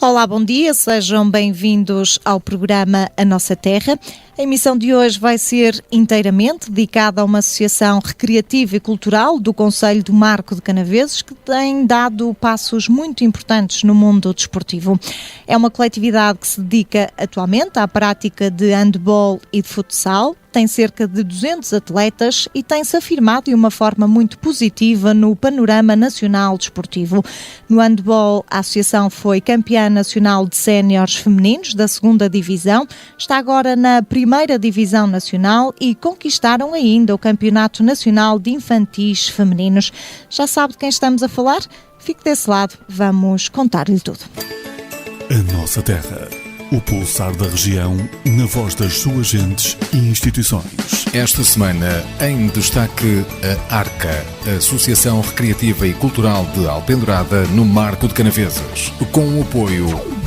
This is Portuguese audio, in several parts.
Olá, bom dia, sejam bem-vindos ao programa A Nossa Terra. A emissão de hoje vai ser inteiramente dedicada a uma associação recreativa e cultural do Concelho do Marco de Canaveses que tem dado passos muito importantes no mundo desportivo. É uma coletividade que se dedica atualmente à prática de handball e de futsal. Tem cerca de 200 atletas e tem-se afirmado de uma forma muito positiva no panorama nacional desportivo. No handball, a associação foi campeã nacional de séniores femininos da 2ª Divisão, está agora na 1ª Divisão Nacional e conquistaram ainda o Campeonato Nacional de Infantis Femininos. Já sabe de quem estamos a falar? Fique desse lado, vamos contar-lhe tudo. A Nossa Terra. O pulsar da região, na voz das suas gentes e instituições. Esta semana, em destaque, a ARCA, a Associação Recreativa e Cultural de Alpendurada, no Marco de Canaveses. Com o apoio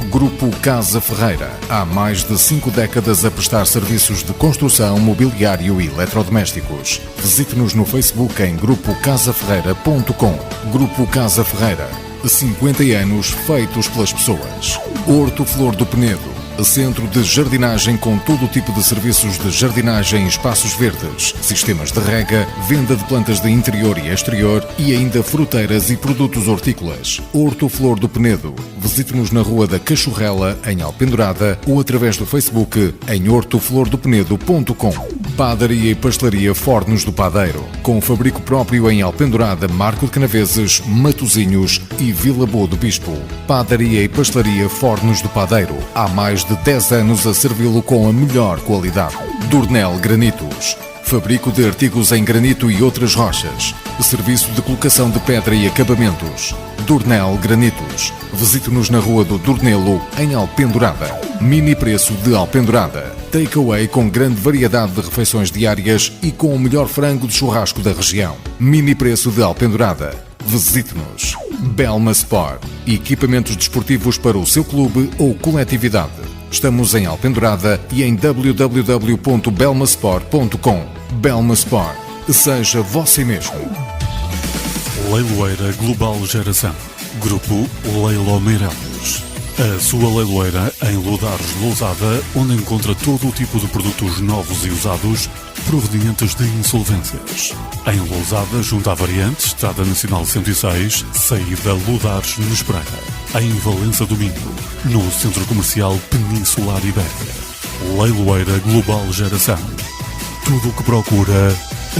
Grupo Casa Ferreira, há mais de 5 décadas a prestar serviços de construção, mobiliário e eletrodomésticos. Visite-nos no Facebook em grupocasaferreira.com. Grupo Casa Ferreira. 50 anos feitos pelas pessoas. Horto Flor do Penedo, centro de jardinagem com todo o tipo de serviços de jardinagem, espaços verdes, sistemas de rega, venda de plantas de interior e exterior e ainda fruteiras e produtos hortícolas. Horto Flor do Penedo. Visite-nos na Rua da Cachorrela, em Alpendurada, ou através do Facebook em hortoflordopenedo.com. Padaria e Pastelaria Fornos do Padeiro, com fabrico próprio em Alpendurada, Marco de Canaveses, Matosinhos e Vila Boa do Bispo. Padaria e Pastelaria Fornos do Padeiro, há mais de 10 anos a servi-lo com a melhor qualidade. Dornel Granitos, fabrico de artigos em granito e outras rochas. Serviço de colocação de pedra e acabamentos. Dornel Granitos. Visite-nos na Rua do Dornelo, em Alpendurada. Mini preço de Alpendurada. Takeaway com grande variedade de refeições diárias e com o melhor frango de churrasco da região. Mini preço de Alpendurada. Visite-nos. Belma Sport. Equipamentos desportivos para o seu clube ou coletividade. Estamos em Alpendurada e em www.belmasport.com. Belma Sport. Seja você mesmo. Leiloeira Global Geração. Grupo Leilo Meireles. A sua leiloeira em Lodares Lousada, onde encontra todo o tipo de produtos novos e usados provenientes de insolvências. Em Lousada, junto à Variante, Estrada Nacional 106, saída Lodares no Espreita. Em Valença do Minho, no Centro Comercial Peninsular Ibéria. Leiloeira Global Geração. Tudo o que procura,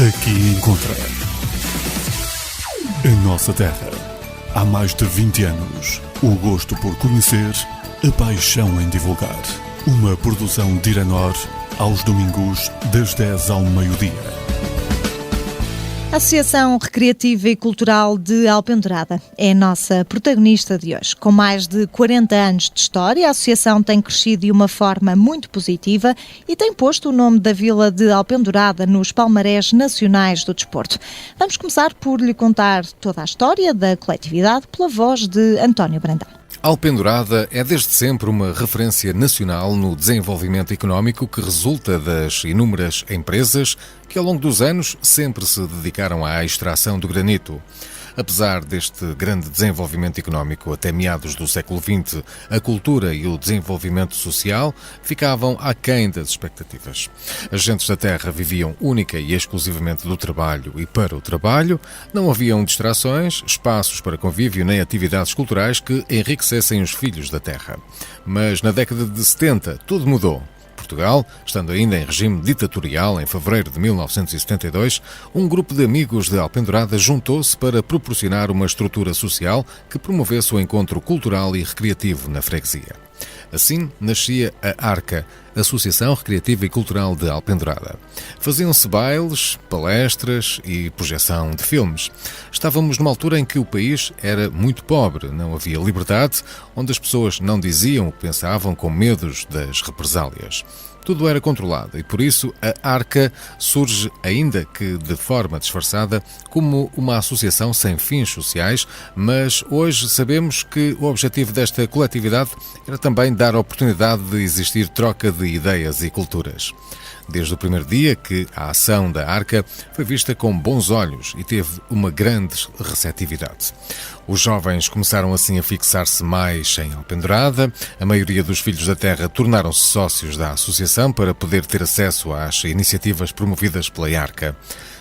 aqui encontra. A Nossa Terra. Há mais de 20 anos, o gosto por conhecer, a paixão em divulgar. Uma produção de Iranor, aos domingos, das 10 ao meio-dia. A Associação Recreativa e Cultural de Alpendurada é a nossa protagonista de hoje. Com mais de 40 anos de história, a associação tem crescido de uma forma muito positiva e tem posto o nome da vila de Alpendurada nos palmarés nacionais do desporto. Vamos começar por lhe contar toda a história da coletividade pela voz de António Brandão. Alpendurada é desde sempre uma referência nacional no desenvolvimento económico que resulta das inúmeras empresas que ao longo dos anos sempre se dedicaram à extração do granito. Apesar deste grande desenvolvimento económico até meados do século XX, a cultura e o desenvolvimento social ficavam aquém das expectativas. As gentes da terra viviam única e exclusivamente do trabalho e para o trabalho, não haviam distrações, espaços para convívio nem atividades culturais que enriquecessem os filhos da terra. Mas na década de 70 tudo mudou. Portugal, estando ainda em regime ditatorial, em fevereiro de 1972, um grupo de amigos de Alpendurada juntou-se para proporcionar uma estrutura social que promovesse o encontro cultural e recreativo na freguesia. Assim nascia a ARCA, Associação Recreativa e Cultural de Alpendurada. Faziam-se bailes, palestras e projeção de filmes. Estávamos numa altura em que o país era muito pobre, não havia liberdade, onde as pessoas não diziam o que pensavam com medos das represálias. Tudo era controlado e, por isso, a ARCA surge, ainda que de forma disfarçada, como uma associação sem fins sociais, mas hoje sabemos que o objetivo desta coletividade era também dar a oportunidade de existir troca de ideias e culturas. Desde o primeiro dia que a ação da ARCA foi vista com bons olhos e teve uma grande receptividade. Os jovens começaram assim a fixar-se mais em Alpendurada. A maioria dos Filhos da Terra tornaram-se sócios da associação para poder ter acesso às iniciativas promovidas pela Arca.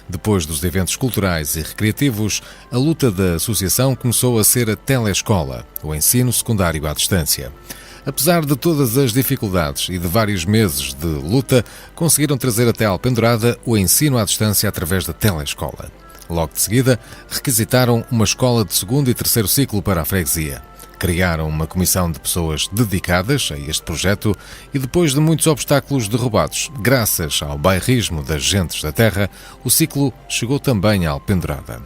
Depois dos eventos culturais e recreativos, a luta da associação começou a ser a telescola, o ensino secundário à distância. Apesar de todas as dificuldades e de vários meses de luta, conseguiram trazer até Alpendurada o ensino à distância através da telescola. Logo de seguida, requisitaram uma escola de segundo e terceiro ciclo para a freguesia. Criaram uma comissão de pessoas dedicadas a este projeto e, depois de muitos obstáculos derrubados, graças ao bairrismo das gentes da terra, o ciclo chegou também à Alpendurada.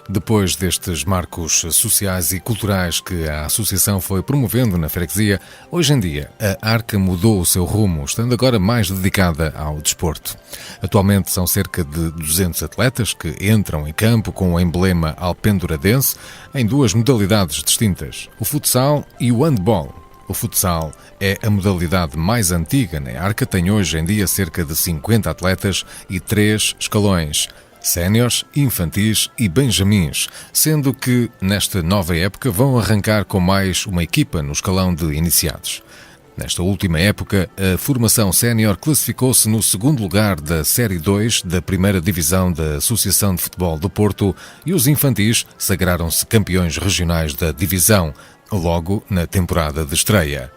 Depois destes marcos sociais e culturais que a associação foi promovendo na freguesia, hoje em dia a Arca mudou o seu rumo, estando agora mais dedicada ao desporto. Atualmente são cerca de 200 atletas que entram em campo com o emblema alpenduradense em duas modalidades distintas, o futsal e o handball. O futsal é a modalidade mais antiga na Arca, tem hoje em dia cerca de 50 atletas e 3 escalões: séniores, infantis e benjamins, sendo que nesta nova época vão arrancar com mais uma equipa no escalão de iniciados. Nesta última época, a formação sénior classificou-se no segundo lugar da Série 2 da primeira divisão da Associação de Futebol do Porto e os infantis sagraram-se campeões regionais da divisão, logo na temporada de estreia.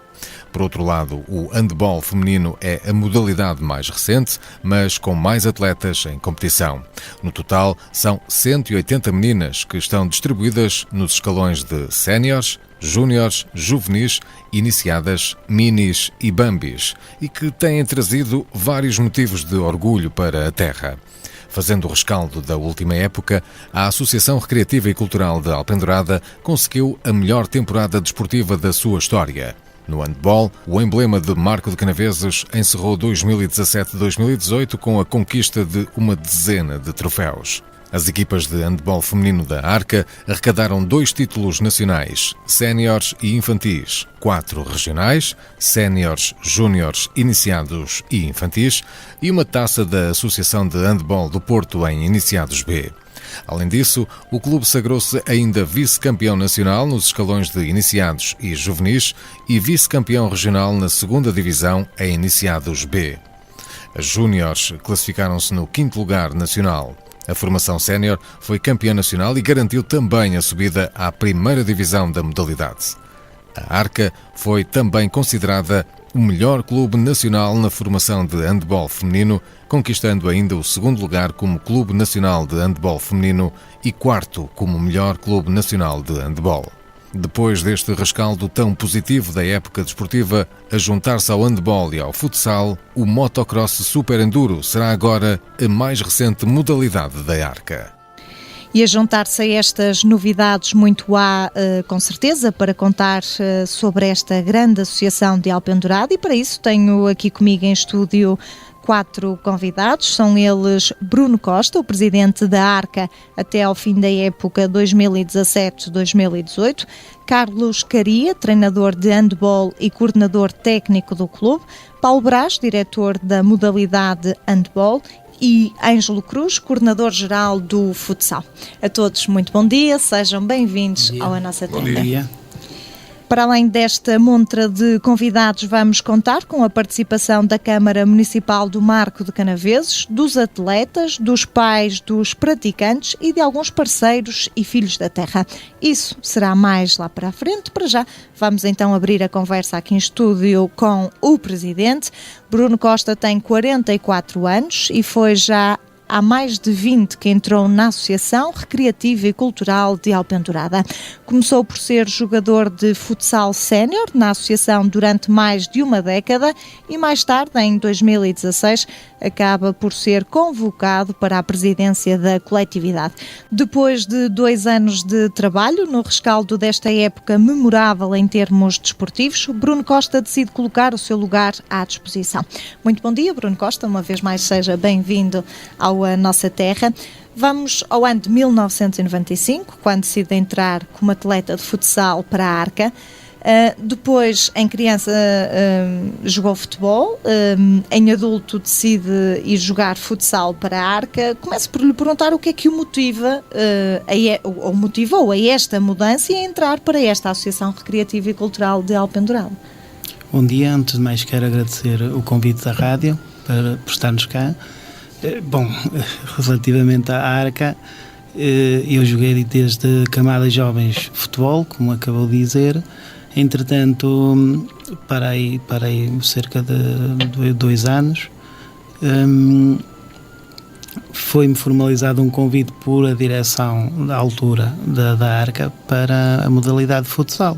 Por outro lado, o handball feminino é a modalidade mais recente, mas com mais atletas em competição. No total, são 180 meninas que estão distribuídas nos escalões de séniores, júniores, juvenis, iniciadas, minis e bambis, e que têm trazido vários motivos de orgulho para a terra. Fazendo o rescaldo da última época, a Associação Recreativa e Cultural de Alpendurada conseguiu a melhor temporada desportiva da sua história. No handball, o emblema de Marco de Canaveses encerrou 2017-2018 com a conquista de uma dezena de troféus. As equipas de handball feminino da Arca arrecadaram 2 títulos nacionais, séniores e infantis, 4 regionais, séniores, júniores, iniciados e infantis, e uma taça da Associação de Handball do Porto em Iniciados B. Além disso, o clube sagrou-se ainda vice-campeão nacional nos escalões de iniciados e juvenis e vice-campeão regional na segunda divisão em Iniciados B. As júniores classificaram-se no 5º lugar nacional. A formação sénior foi campeã nacional e garantiu também a subida à primeira divisão da modalidade. A Arca foi também considerada o melhor clube nacional na formação de handball feminino, conquistando ainda o 2º lugar como Clube Nacional de Handball Feminino e 4º como melhor clube nacional de handball. Depois deste rescaldo tão positivo da época desportiva, a juntar-se ao handball e ao futsal, o motocross super enduro será agora a mais recente modalidade da Arca. E a juntar-se a estas novidades muito há, com certeza, para contar sobre esta grande associação de Alpendurada, e para isso tenho aqui comigo em estúdio 4 convidados. São eles Bruno Costa, o presidente da Arca até ao fim da época 2017-2018, Carlos Caria, treinador de handball e coordenador técnico do clube, Paulo Brás, diretor da modalidade handball, e Ângelo Cruz, coordenador-geral do futsal. A todos, muito bom dia, sejam bem-vindos à nossa tenda. Bom dia. Para além desta montra de convidados, vamos contar com a participação da Câmara Municipal do Marco de Canaveses, dos atletas, dos pais, dos praticantes e de alguns parceiros e filhos da terra. Isso será mais lá para a frente. Para já, vamos então abrir a conversa aqui em estúdio com o presidente. Bruno Costa tem 44 anos e foi já há mais de 20 que entrou na Associação Recreativa e Cultural de Alpendurada. Começou por ser jogador de futsal sénior na Associação durante mais de uma década e mais tarde, em 2016, acaba por ser convocado para a presidência da coletividade. Depois de 2 anos de trabalho no rescaldo desta época memorável em termos desportivos, Bruno Costa decide colocar o seu lugar à disposição. Muito bom dia, Bruno Costa, uma vez mais seja bem-vindo à nossa terra. Vamos ao ano de 1995, quando decide entrar como atleta de futsal para a Arca. Depois, em criança, jogou futebol, em adulto decide ir jogar futsal para a Arca. Começo por lhe perguntar o que é que o motiva, ou motivou a esta mudança e a entrar para esta Associação Recreativa e Cultural de Alpendurada. Bom dia, antes de mais quero agradecer o convite da rádio por estarmos cá. Bom, relativamente à Arca, eu joguei desde camadas jovens futebol, como acabou de dizer. Entretanto, parei cerca de 2 anos. Foi-me formalizado um convite por a direção da altura da Arca para a modalidade de futsal.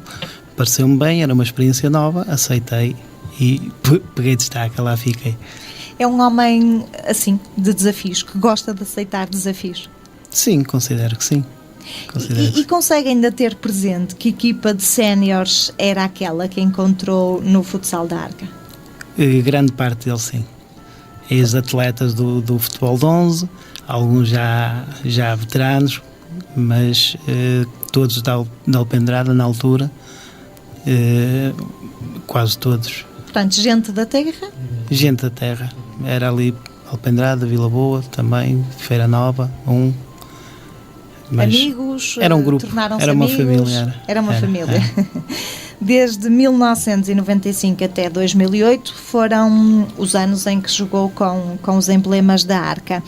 Pareceu-me bem, era uma experiência nova, aceitei e peguei destaque, lá fiquei. É um homem, assim, de desafios, que gosta de aceitar desafios? Sim, considero que sim. E consegue ainda ter presente que equipa de séniores era aquela que encontrou no futsal da Arca? Grande parte deles, sim. Ex-atletas do futebol de 11, alguns já veteranos, mas todos da Alpendurada na altura, quase todos. Portanto, gente da terra? Gente da terra. Era ali Alpendurada, Vila Boa, também, Feira Nova, amigos? Era um grupo, era uma família. Era uma família. Desde 1995 até 2008 foram os anos em que jogou com os emblemas da Arca.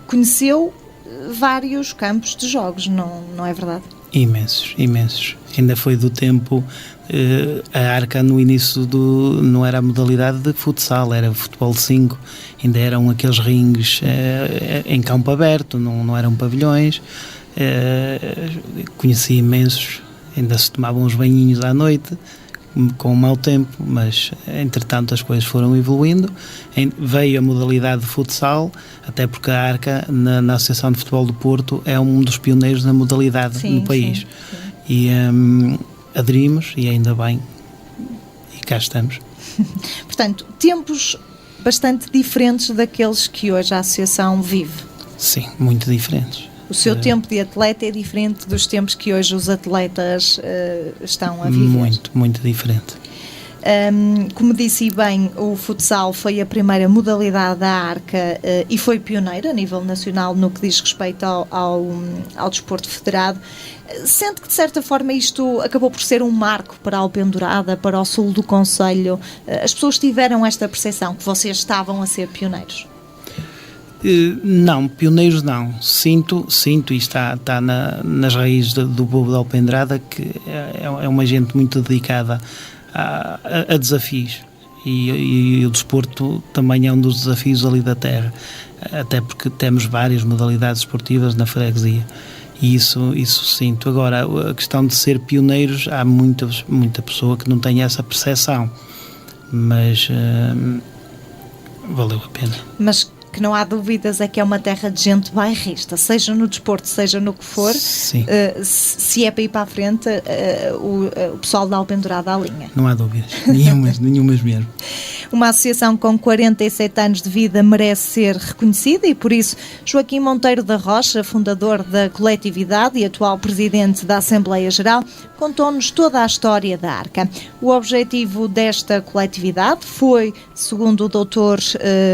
Conheceu vários campos de jogos, não é verdade? Imensos. Ainda foi do tempo, a Arca no início não era a modalidade de futsal, era futebol de 5, ainda eram aqueles ringues em campo aberto, não eram pavilhões. Conheci imensos, ainda se tomavam uns banhinhos à noite com o mau tempo, mas entretanto as coisas foram evoluindo. Veio a modalidade de futsal, até porque a Arca na Associação de Futebol do Porto é um dos pioneiros na modalidade no país. Sim. E aderimos, e ainda bem, e cá estamos. Portanto, tempos bastante diferentes daqueles que hoje a Associação vive. Sim, muito diferentes. O seu tempo de atleta é diferente dos tempos que hoje os atletas estão a viver? Muito diferente. Como disse bem, o futsal foi a primeira modalidade da Arca e foi pioneira a nível nacional no que diz respeito ao desporto federado. Sente que, de certa forma, isto acabou por ser um marco para a Alpendurada, para o sul do concelho? As pessoas tiveram esta percepção que vocês estavam a ser pioneiros? Não, pioneiros não. Sinto e está nas raízes do povo da Alpendurada, que é uma gente muito dedicada a desafios, e o desporto também é um dos desafios ali da terra, até porque temos várias modalidades esportivas na freguesia, e isso sinto. Agora, a questão de ser pioneiros, há muita pessoa que não tem essa percepção, mas valeu a pena. Mas que não há dúvidas é que é uma terra de gente bairrista, seja no desporto, seja no que for. Sim. Se é para ir para a frente, o pessoal da Alpendurada alinha. Não há dúvidas, nenhumas mesmo. Uma associação com 47 anos de vida merece ser reconhecida e, por isso, Joaquim Monteiro da Rocha, fundador da coletividade e atual presidente da Assembleia Geral, contou-nos toda a história da Arca. O objetivo desta coletividade foi, segundo o Dr.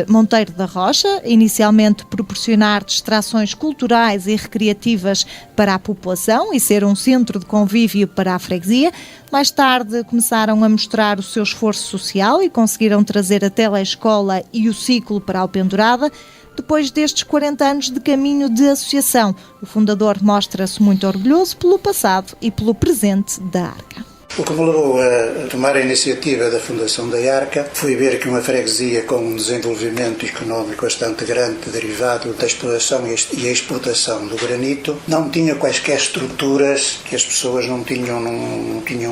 Monteiro da Rocha, inicialmente proporcionar distrações culturais e recreativas para a população e ser um centro de convívio para a freguesia. Mais tarde começaram a mostrar o seu esforço social e conseguiram trazer a telescola e o ciclo para a Alpendurada. Depois destes 40 anos de caminho de associação, o fundador mostra-se muito orgulhoso pelo passado e pelo presente da Arca. O que me levou a tomar a iniciativa da fundação da Arca foi ver que uma freguesia com um desenvolvimento económico bastante grande, derivado da exploração e a exportação do granito, não tinha quaisquer estruturas, que as pessoas não tinham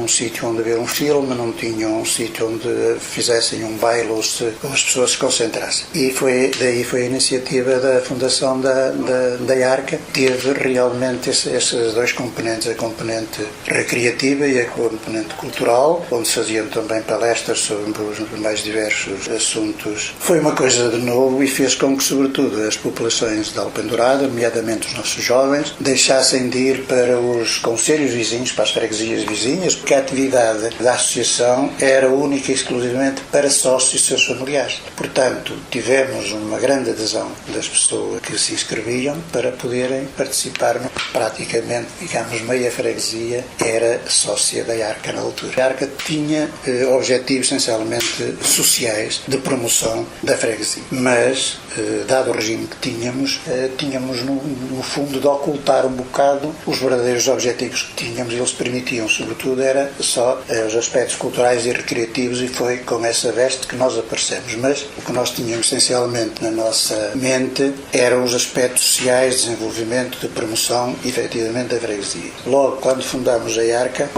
um sítio onde ver um filme, não tinham um sítio onde fizessem um baile ou as pessoas se concentrassem. E daí foi a iniciativa da fundação da Arca, teve realmente esses dois componentes, a componente recreativa e a componente componente cultural, onde se faziam também palestras sobre os mais diversos assuntos. Foi uma coisa de novo e fez com que, sobretudo, as populações de Alpendurada, nomeadamente os nossos jovens, deixassem de ir para os concelhos vizinhos, para as freguesias vizinhas, porque a atividade da associação era única e exclusivamente para sócios e seus familiares. Portanto, tivemos uma grande adesão das pessoas que se inscreviam para poderem participar. Praticamente, digamos, meia freguesia era sócia da Arca na altura. A Arca tinha objetivos essencialmente sociais de promoção da freguesia, mas, dado o regime que tínhamos no fundo de ocultar um bocado os verdadeiros objetivos que tínhamos, e eles permitiam, sobretudo, era só os aspectos culturais e recreativos, e foi com essa veste que nós aparecemos. Mas o que nós tínhamos essencialmente na nossa mente eram os aspectos sociais, de desenvolvimento, de promoção, efetivamente, da freguesia. Logo, quando fundámos a Arca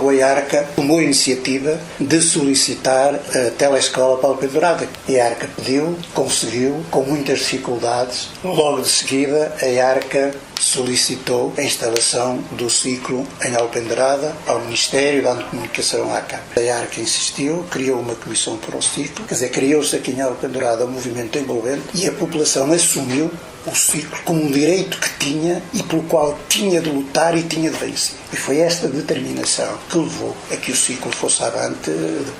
tomou a iniciativa de solicitar a telescola para Alpendurada. E a Arca pediu, conseguiu, com muitas dificuldades. Logo de seguida, a Arca solicitou a instalação do ciclo em Alpendurada ao Ministério da Comunicação à Câmara. A Arca insistiu, criou uma comissão para o ciclo, quer dizer, criou-se aqui em Alpendurada um movimento envolvente e a população assumiu o ciclo como um direito que tinha e pelo qual tinha de lutar e tinha de vencer. E foi esta determinação que levou a que o ciclo fosse avante.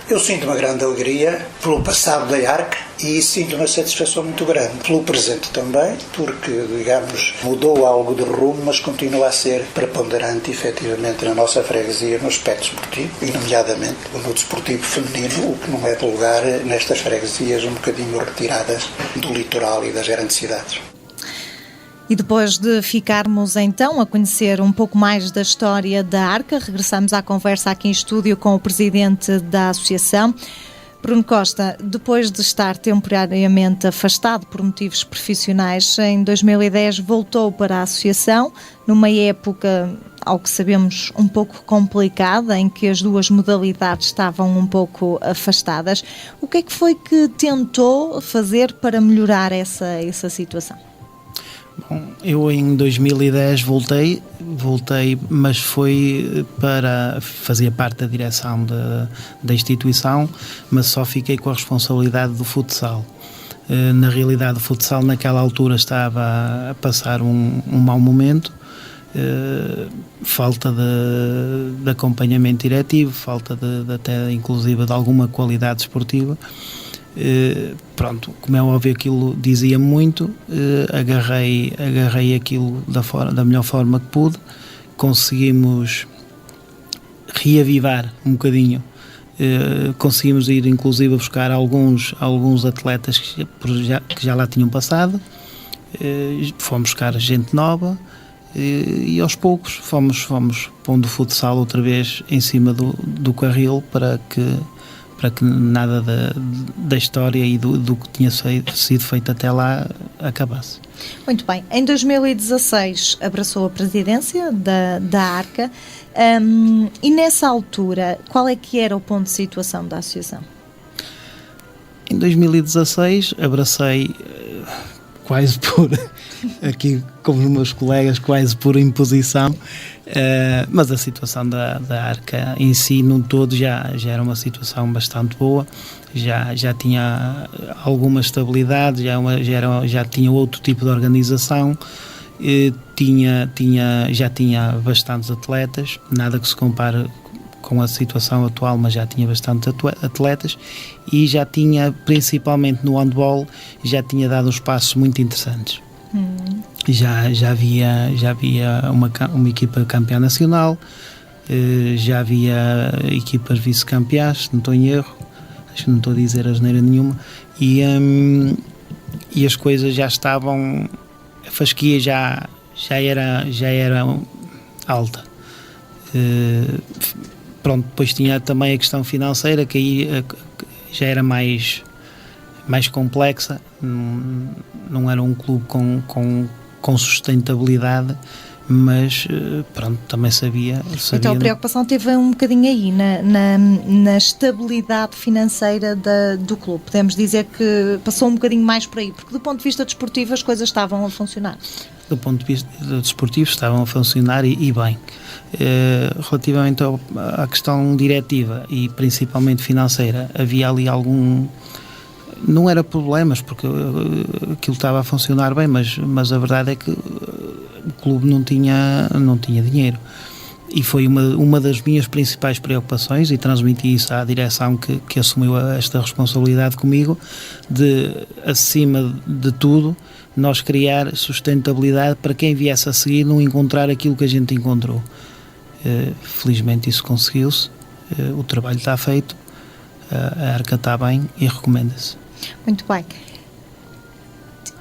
Eu sinto uma grande alegria pelo passado da Arca e sinto uma satisfação muito grande pelo presente também, porque, digamos, mudou algo de rumo, mas continua a ser preponderante, efetivamente, na nossa freguesia no aspecto esportivo, e nomeadamente no desportivo feminino, o que não é de lugar nestas freguesias um bocadinho retiradas do litoral e das grandes cidades. E depois de ficarmos então a conhecer um pouco mais da história da Arca, regressamos à conversa aqui em estúdio com o presidente da associação. Bruno Costa, depois de estar temporariamente afastado por motivos profissionais, em 2010 voltou para a associação, numa época, ao que sabemos, um pouco complicada, em que as duas modalidades estavam um pouco afastadas. O que é que foi que tentou fazer para melhorar essa situação? Bom, eu em 2010 voltei, mas foi fazia parte da direção da instituição, mas só fiquei com a responsabilidade do futsal. Na realidade, o futsal naquela altura estava a passar um mau momento, falta de acompanhamento diretivo, falta até inclusive de alguma qualidade esportiva. Pronto, como é óbvio, aquilo dizia muito, agarrei aquilo da melhor forma que pude, conseguimos reavivar um bocadinho, conseguimos ir inclusive a buscar alguns atletas que já lá tinham passado, fomos buscar gente nova e aos poucos fomos pondo o futsal outra vez em cima do carril para que nada da história e do que tinha sido feito até lá acabasse. Muito bem. Em 2016 abraçou a presidência da Arca e nessa altura qual é que era o ponto de situação da associação? Em 2016 abracei quase por, aqui como os meus colegas, quase por imposição, mas a situação da Arca em si, num todo, já era uma situação bastante boa, já tinha alguma estabilidade, já tinha outro tipo de organização, já tinha bastantes atletas, nada que se compare com a situação atual, mas já tinha bastantes atletas e já tinha, principalmente no handball, já tinha dado uns passos muito interessantes. Já havia uma equipa campeã nacional, já havia equipas vice-campeãs, se não estou em erro, acho que não estou a dizer asneira nenhuma, e as coisas já estavam, a fasquia já era alta. Pronto, depois tinha também a questão financeira, que aí já era mais complexa, não era um clube com sustentabilidade, mas pronto, também sabia. Então a preocupação teve um bocadinho aí, na estabilidade financeira do clube. Podemos dizer que passou um bocadinho mais por aí, porque do ponto de vista desportivo as coisas estavam a funcionar. do ponto de vista desportivo, estavam a funcionar e bem. Relativamente à questão diretiva e principalmente financeira, havia ali algum... Não era problemas, porque aquilo estava a funcionar bem, mas a verdade é que o clube não tinha dinheiro. E foi uma das minhas principais preocupações, e transmiti isso à direção que assumiu esta responsabilidade comigo, de, acima de tudo, nós criar sustentabilidade para quem viesse a seguir não encontrar aquilo que a gente encontrou. Felizmente isso conseguiu-se, o trabalho está feito, a Arca está bem e recomenda-se. Muito bem.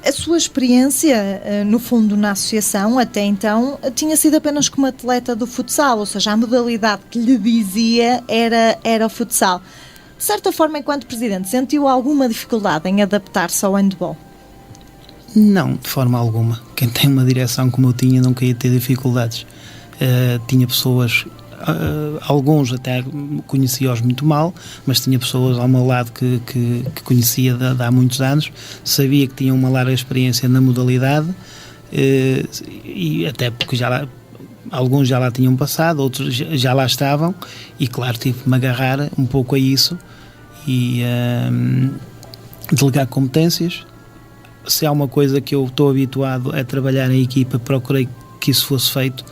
A sua experiência, no fundo, na associação, até então, tinha sido apenas como atleta do futsal, ou seja, a modalidade que lhe dizia era o futsal. De certa forma, enquanto presidente, sentiu alguma dificuldade em adaptar-se ao handball? Não, de forma alguma. Quem tem uma direção como eu tinha nunca ia ter dificuldades. Tinha pessoas, alguns até conhecia-os muito mal, mas tinha pessoas ao meu lado que conhecia de há muitos anos, sabia que tinham uma larga experiência na modalidade, e até porque alguns já lá tinham passado, outros já lá estavam, e claro, tive que me agarrar um pouco a isso e delegar competências. Se há uma coisa que eu estou habituado a trabalhar em equipa, procurei que isso fosse feito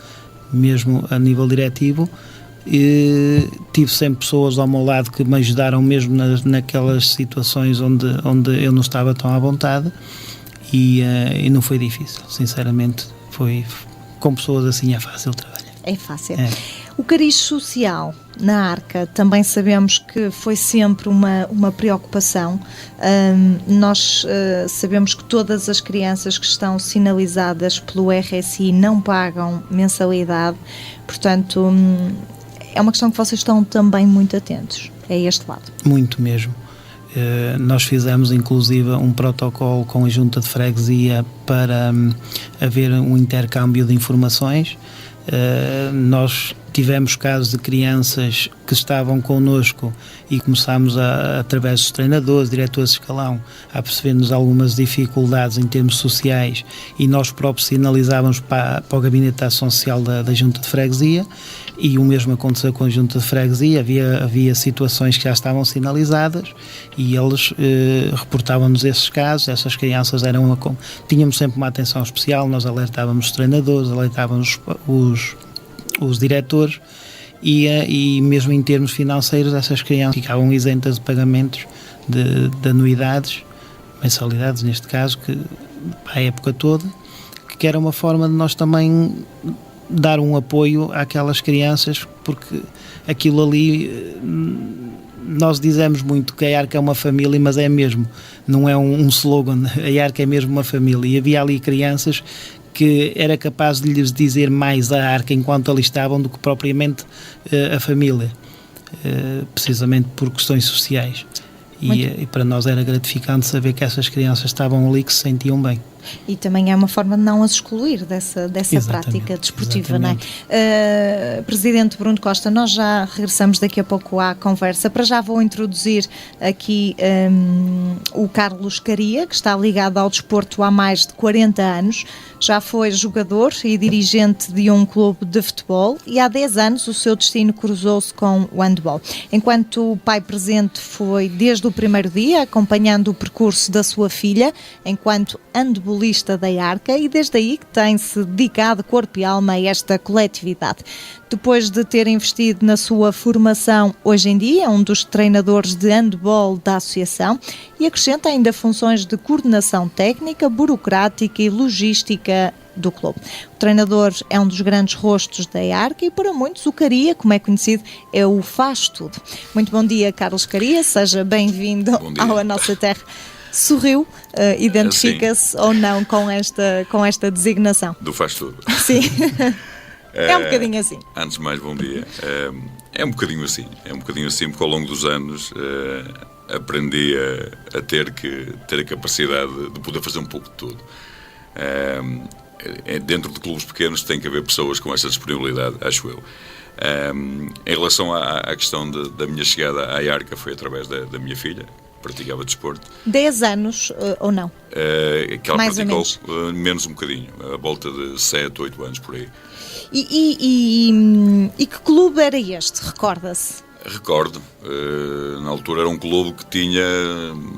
mesmo a nível diretivo, e tive sempre pessoas ao meu lado que me ajudaram mesmo naquelas situações onde eu não estava tão à vontade, e não foi difícil, sinceramente. Com pessoas assim é fácil trabalhar. É fácil. O cariz social na Arca também sabemos que foi sempre uma preocupação. Nós sabemos que todas as crianças que estão sinalizadas pelo RSI não pagam mensalidade, portanto é uma questão que vocês estão também muito atentos a este lado. Muito mesmo. Nós fizemos inclusive um protocolo com a Junta de Freguesia para haver um intercâmbio de informações. Nós tivemos casos de crianças que estavam connosco e começámos através dos treinadores, diretores de escalão, a perceber-nos algumas dificuldades em termos sociais, e nós próprios sinalizávamos para o Gabinete de Ação Social da Junta de Freguesia, e o mesmo aconteceu com a Junta de Freguesia. Havia situações que já estavam sinalizadas e eles reportavam-nos esses casos. Essas crianças tínhamos sempre uma atenção especial, nós alertávamos os treinadores, alertávamos os diretores, e mesmo em termos financeiros essas crianças ficavam isentas de pagamentos de anuidades, mensalidades neste caso, que à época toda, que era uma forma de nós também dar um apoio àquelas crianças, porque aquilo ali, nós dizemos muito que a Arca é uma família, mas é mesmo, não é um slogan, a Arca é mesmo uma família, e havia ali crianças que era capaz de lhes dizer mais a Arca enquanto ali estavam do que propriamente a família, precisamente por questões sociais. E para nós era gratificante saber que essas crianças estavam ali, que se sentiam bem. E também é uma forma de não as excluir dessa prática desportiva, não é? Presidente Bruno Costa, nós já regressamos daqui a pouco à conversa. Para já vou introduzir aqui o Carlos Caria, que está ligado ao desporto há mais de 40 anos. Já foi jogador e dirigente de um clube de futebol, e há 10 anos o seu destino cruzou-se com o handball. Enquanto pai presente, foi desde o primeiro dia, acompanhando o percurso da sua filha, enquanto handbolista da Arca, e desde aí que tem-se dedicado corpo e alma a esta coletividade. Depois de ter investido na sua formação, hoje em dia é um dos treinadores de handball da associação, e acrescenta ainda funções de coordenação técnica, burocrática e logística do clube. O treinador é um dos grandes rostos da Arca, e para muitos o Caria, como é conhecido, é o faz tudo. Muito bom dia, Carlos Caria, seja bem-vindo ao A Nossa Terra. Sorriu, identifica-se ou não com esta designação? Do faz tudo. Sim. É um bocadinho assim. Antes de mais, bom dia. É um bocadinho assim, porque ao longo dos anos aprendi a ter a capacidade de poder fazer um pouco de tudo. Dentro de clubes pequenos tem que haver pessoas com essa disponibilidade, acho eu. Em relação à questão da minha chegada à Arca, foi através da minha filha, praticava desporto. 10 anos ou não? Que ela Mais praticou ou menos um bocadinho, à volta de 7, 8 anos por aí. E que clube era este? Recorda-se? Recordo, na altura era um clube que tinha,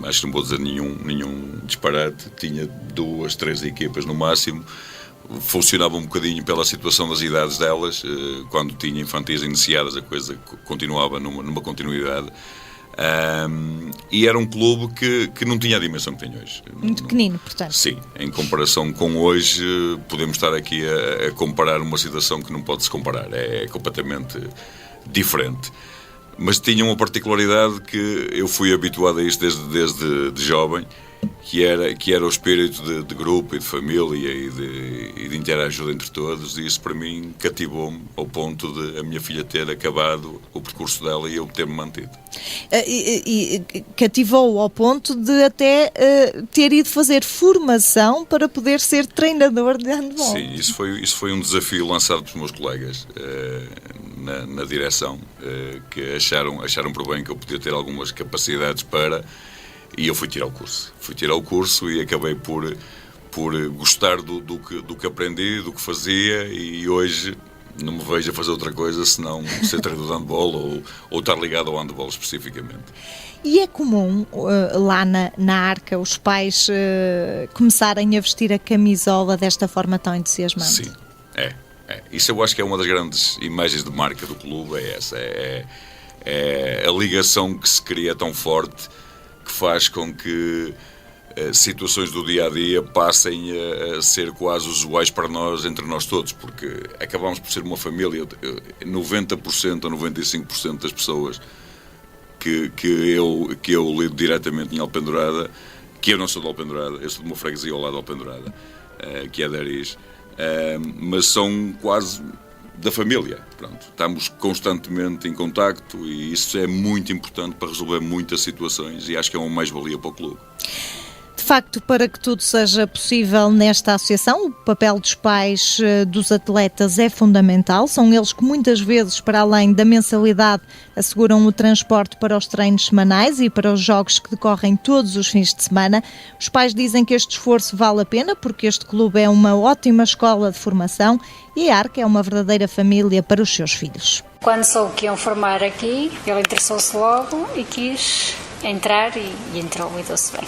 acho que não vou dizer nenhum disparate, tinha 2, 3 equipas no máximo. Funcionava um bocadinho pela situação das idades delas. Quando tinha infantis iniciadas, a coisa continuava numa continuidade. E era um clube que não tinha a dimensão que tem hoje. Muito pequenino, portanto. Sim, em comparação com hoje, podemos estar aqui a comparar uma situação que não pode-se comparar. É completamente diferente. Mas tinha uma particularidade que eu fui habituado a isto desde de jovem, que era o espírito de grupo e de família e de interajuda entre todos, e isso para mim cativou-me ao ponto de a minha filha ter acabado o percurso dela e eu ter-me mantido. E cativou ao ponto de até ter ido fazer formação para poder ser treinador de handball. Sim, isso foi um desafio lançado pelos meus colegas na direção, que acharam por bem que eu podia ter algumas capacidades para... E eu fui tirar o curso e acabei por gostar do que aprendi, do que fazia, e hoje não me vejo a fazer outra coisa senão ser treinador de handball ou estar ligado ao handball especificamente. E é comum lá na Arca os pais começarem a vestir a camisola desta forma tão entusiasmante? Sim, é. Isso eu acho que é uma das grandes imagens de marca do clube, é essa. É a ligação que se cria tão forte, que faz com que situações do dia-a-dia passem a ser quase usuais para nós, entre nós todos, porque acabamos por ser uma família. 90% ou 95% das pessoas que eu lido diretamente em Alpendurada, que eu não sou de Alpendurada, eu sou de uma freguesia ao lado de Alpendurada, que é de Aris, mas são quase da família. Pronto, estamos constantemente em contacto e isso é muito importante para resolver muitas situações e acho que é uma mais-valia para o clube. De facto, para que tudo seja possível nesta associação, o papel dos pais dos atletas é fundamental. São eles que muitas vezes, para além da mensalidade, asseguram o transporte para os treinos semanais e para os jogos que decorrem todos os fins de semana. Os pais dizem que este esforço vale a pena porque este clube é uma ótima escola de formação e a Arca é uma verdadeira família para os seus filhos. Quando soube que iam formar aqui, ele interessou-se logo e quis entrar e entrou e deu-se bem.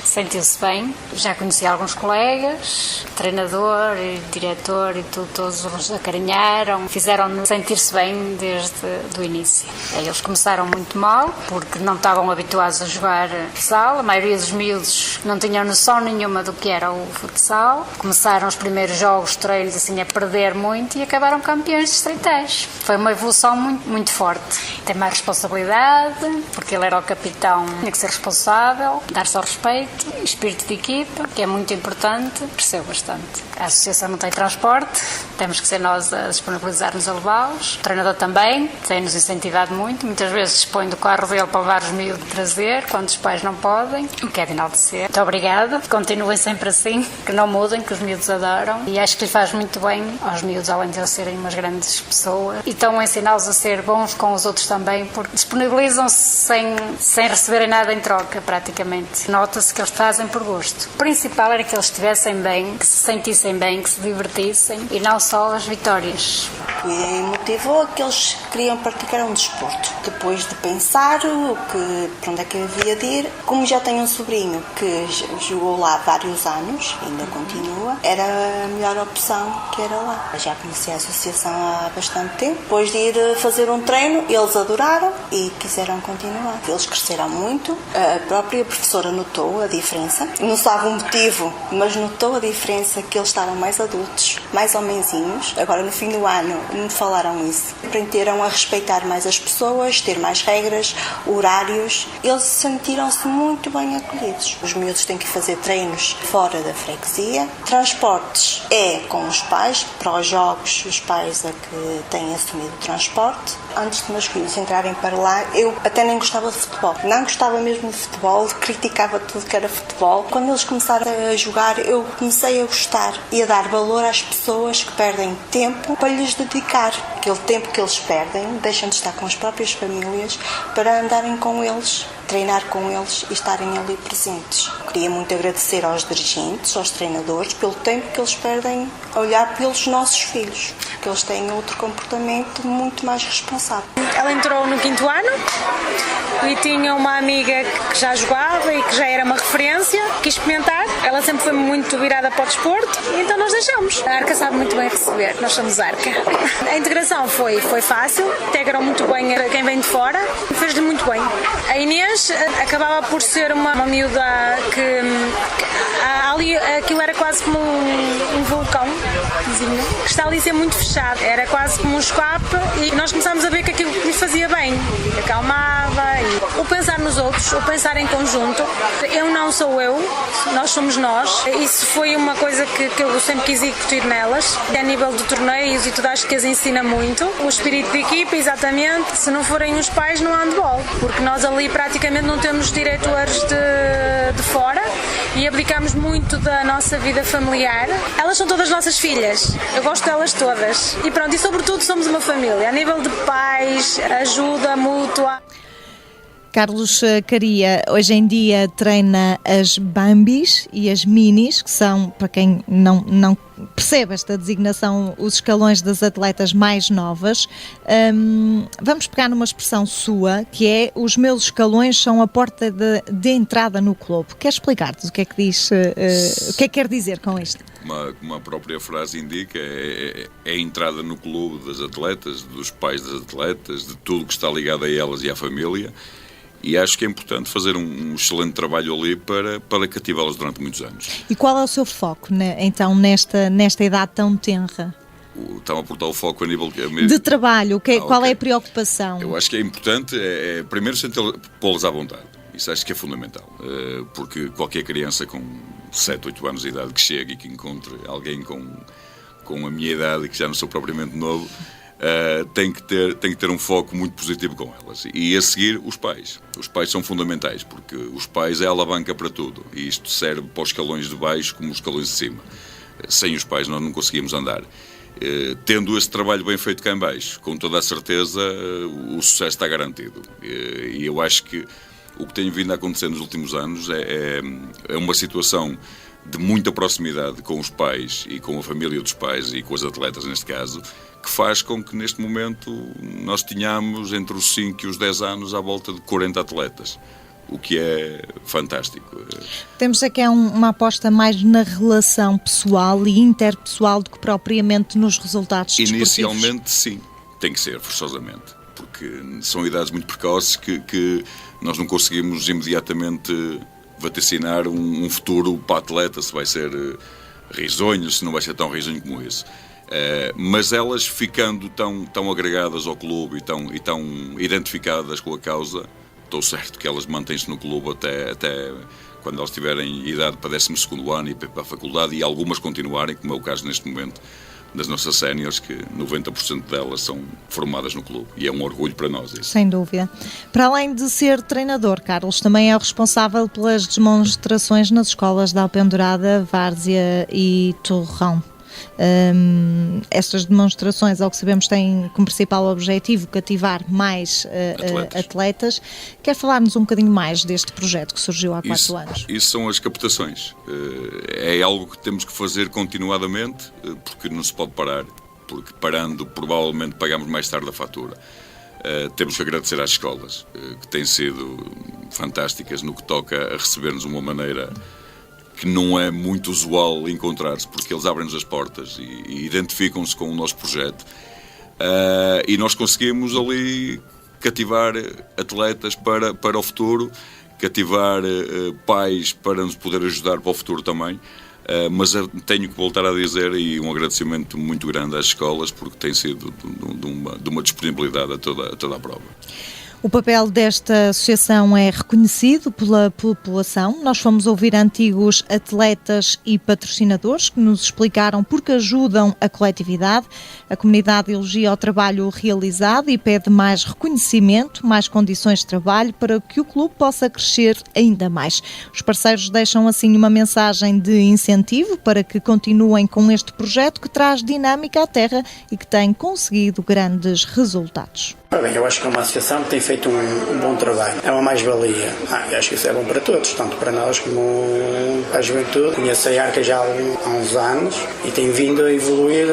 Sentiu-se bem, já conheci alguns colegas, treinador, diretor e tudo, todos os acarinharam, fizeram-no sentir-se bem desde o início. Eles começaram muito mal, porque não estavam habituados a jogar futsal, a maioria dos miúdos não tinham noção nenhuma do que era o futsal. Começaram os primeiros jogos, treinos, assim, a perder muito e acabaram campeões distritais. Foi uma evolução muito, muito forte. Tem mais responsabilidade, porque ele era o capitão, tinha que ser responsável, dar-se ao respeito, espírito de equipa, que é muito importante, cresceu bastante. A associação não tem transporte, temos que ser nós a disponibilizar-nos a levá-los. O treinador também tem-nos incentivado muito, muitas vezes dispõe do carro dele para levar os miúdos de trazer, quando os pais não podem, o que é de enaltecer. Muito obrigada, continuem sempre assim, que não mudem, que os miúdos adoram, e acho que lhe faz muito bem aos miúdos, além de eles serem umas grandes pessoas, e estão a ensiná-los a ser bons com os outros também, porque disponibilizam-se sem receberem nada em troca, praticamente. Nota-se que eles fazem por gosto. O principal era que eles estivessem bem, que se sentissem bem, que se divertissem e não só as vitórias. E motivou que eles queriam praticar um desporto. Depois de pensar para onde é que havia de ir, como já tenho um sobrinho que jogou lá vários anos, ainda continua, era a melhor opção que era lá. Já conheci a associação há bastante tempo. Depois de ir fazer um treino, eles adoraram e quiseram continuar. Eles cresceram muito. A própria professora notou a diferença. Não sabe o motivo, mas notou a diferença, que eles estavam mais adultos, mais homenzinhos. Agora, no fim do ano, me falaram isso. Aprenderam a respeitar mais as pessoas, ter mais regras, horários. Eles sentiram-se muito bem acolhidos. Os miúdos têm que fazer treinos fora da freguesia. Transportes é com os pais. Para os jogos, os pais é que têm assumido o transporte. Antes de meus filhos entrarem para lá, eu até nem gostava de futebol. Não gostava mesmo de futebol, criticava tudo que era futebol. Quando eles começaram a jogar, eu comecei a gostar e a dar valor às pessoas que perdem tempo para lhes dedicar. Aquele tempo que eles perdem, deixam de estar com as próprias famílias para andarem com eles treinar com eles e estarem ali presentes. Queria muito agradecer aos dirigentes, aos treinadores, pelo tempo que eles perdem a olhar pelos nossos filhos, porque eles têm outro comportamento muito mais responsável. Ela entrou no 5º ano e tinha uma amiga que já jogava e que já era uma referência, quis experimentar. Ela sempre foi muito virada para o desporto, e então nós deixamos. A Arca sabe muito bem receber, nós somos Arca. A integração foi fácil, integram muito bem quem vem de fora, fez-lhe muito bem. A Inês acabava por ser uma miúda que ali aquilo era quase como um vulcão, que está ali a ser muito fechado, era quase como um escape, e nós começámos a ver que aquilo lhe fazia bem, acalmava, e o pensar nos outros, o pensar em conjunto, eu não sou eu, nós somos nós. Isso foi uma coisa que eu sempre quis incutir nelas, a nível de torneios e tudo, acho que as ensina muito. O espírito de equipa, exatamente, se não forem os pais não há handball, porque nós ali praticamente não temos diretores de fora e abdicamos muito da nossa vida familiar. Elas são todas nossas filhas, eu gosto delas todas e pronto, e sobretudo somos uma família, a nível de pais, ajuda mútua. Carlos Caria, hoje em dia treina as Bambis e as Minis, que são, para quem não percebe esta designação, os escalões das atletas mais novas. Vamos pegar numa expressão sua, que é: os meus escalões são a porta de entrada no clube. Quer explicar-nos o que é que diz, o que é que quer dizer com isto? Como a própria frase indica, é a entrada no clube das atletas, dos pais das atletas, de tudo que está ligado a elas e à família. E acho que é importante fazer um excelente trabalho ali para cativá-las durante muitos anos. E qual é o seu foco, então, nesta idade tão tenra? Estão a aportar o foco a nível de trabalho, qual é a preocupação? Eu acho que é importante, primeiro, pô-las à vontade. Isso acho que é fundamental, porque qualquer criança com 7, 8 anos de idade que chegue e que encontre alguém com a minha idade e que já não sou propriamente novo, tem que ter um foco muito positivo com elas. E a seguir, os pais. Os pais são fundamentais, porque os pais é a alavanca para tudo. E isto serve para os escalões de baixo como os escalões de cima. Sem os pais nós não conseguimos andar. Tendo esse trabalho bem feito cá em baixo, com toda a certeza o sucesso está garantido. E eu acho que o que tem vindo a acontecer nos últimos anos é uma situação de muita proximidade com os pais e com a família dos pais e com as atletas neste caso, que faz com que neste momento nós tenhamos entre os 5 e os 10 anos à volta de 40 atletas, o que é fantástico. Temos aqui uma aposta mais na relação pessoal e interpessoal do que propriamente nos resultados desportivos. Inicialmente sim, tem que ser, forçosamente, porque são idades muito precoces que nós não conseguimos imediatamente vaticinar um futuro para a atleta, se vai ser risonho, se não vai ser tão risonho como isso. Mas elas ficando tão agregadas ao clube e tão identificadas com a causa, estou certo que elas mantêm-se no clube até quando elas tiverem idade para 12º ano e para a faculdade, e algumas continuarem, como é o caso neste momento das nossas séniores, que 90% delas são formadas no clube, e é um orgulho para nós isso. Sem dúvida. Para além de ser treinador, Carlos também é o responsável pelas demonstrações nas escolas da Alpendurada, Várzea e Torrão. Estas demonstrações, ao que sabemos, têm como principal objetivo cativar mais atletas. Quer falar-nos um bocadinho mais deste projeto que surgiu há 4 anos? Isso são as captações. É algo que temos que fazer continuadamente, porque não se pode parar, porque parando provavelmente pagamos mais tarde a fatura. Temos que agradecer às escolas, que têm sido fantásticas no que toca a receber-nos de uma maneira que não é muito usual encontrar-se, porque eles abrem-nos as portas e identificam-se com o nosso projeto. E nós conseguimos ali cativar atletas para o futuro, cativar pais para nos poder ajudar para o futuro também. Mas tenho que voltar a dizer, e um agradecimento muito grande às escolas, porque tem sido de uma disponibilidade a toda a prova. O papel desta associação é reconhecido pela população. Nós fomos ouvir antigos atletas e patrocinadores que nos explicaram porque ajudam a coletividade. A comunidade elogia o trabalho realizado e pede mais reconhecimento, mais condições de trabalho para que o clube possa crescer ainda mais. Os parceiros deixam assim uma mensagem de incentivo para que continuem com este projeto que traz dinâmica à terra e que tem conseguido grandes resultados. Ora bem, eu acho que é uma associação que tem feito um bom trabalho. É uma mais-valia. Eu acho que isso é bom para todos, tanto para nós como para a juventude. Conheço a Arca já há uns anos e tem vindo a evoluir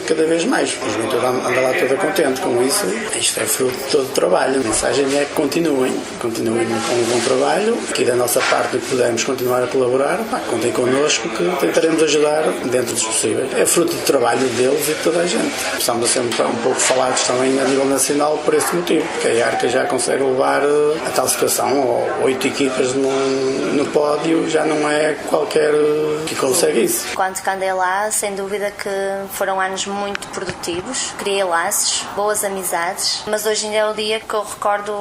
cada vez mais. A juventude anda lá toda contente com isso. Isto é fruto de todo o trabalho. A mensagem é que continuem com um bom trabalho. Aqui da nossa parte, que pudermos continuar a colaborar, contem connosco que tentaremos ajudar dentro dos possíveis. É fruto do trabalho deles e de toda a gente. Precisamos a ser um pouco falados também a nível nacional por esse motivo, porque a Arca já consegue levar a tal situação, ou 8 equipas no pódio, já não é qualquer que consegue isso. Quando andei lá, sem dúvida que foram anos muito produtivos, criei laços, boas amizades, mas hoje ainda é o dia que eu recordo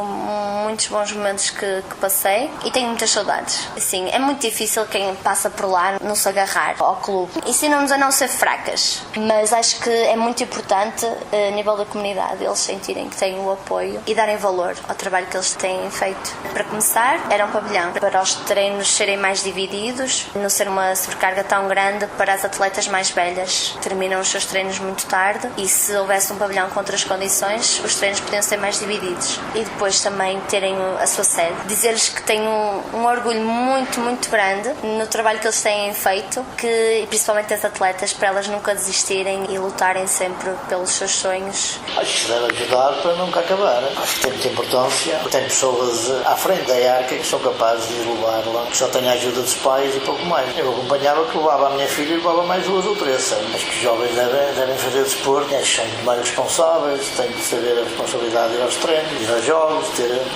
muitos bons momentos que passei e tenho muitas saudades. Assim, é muito difícil quem passa por lá não se agarrar ao clube. Ensinam-nos a não ser fracas, mas acho que é muito importante, a nível da comunidade, eles sentirem que têm o apoio e darem valor ao trabalho que eles têm feito. Para começar, era um pavilhão para os treinos serem mais divididos, não ser uma sobrecarga tão grande para as atletas mais velhas. Terminam os seus treinos muito tarde e se houvesse um pavilhão com outras condições, os treinos podiam ser mais divididos. E depois também terem a sua sede. Dizer-lhes que tenho um orgulho muito, muito grande no trabalho que eles têm feito, que principalmente as atletas, para elas nunca desistirem e lutarem sempre pelos seus sonhos. Acho que se deve ajudar para nunca acabar. Acho que tem muita importância. Tem pessoas à frente da Arca que são capazes de levar lá, que só têm a ajuda dos pais e pouco mais. Eu acompanhava que levava a minha filha e levava mais 2 ou 3. Acho que os jovens devem fazer desporto, são mais responsáveis, têm de saber a responsabilidade de ir aos treinos, ir aos jogos,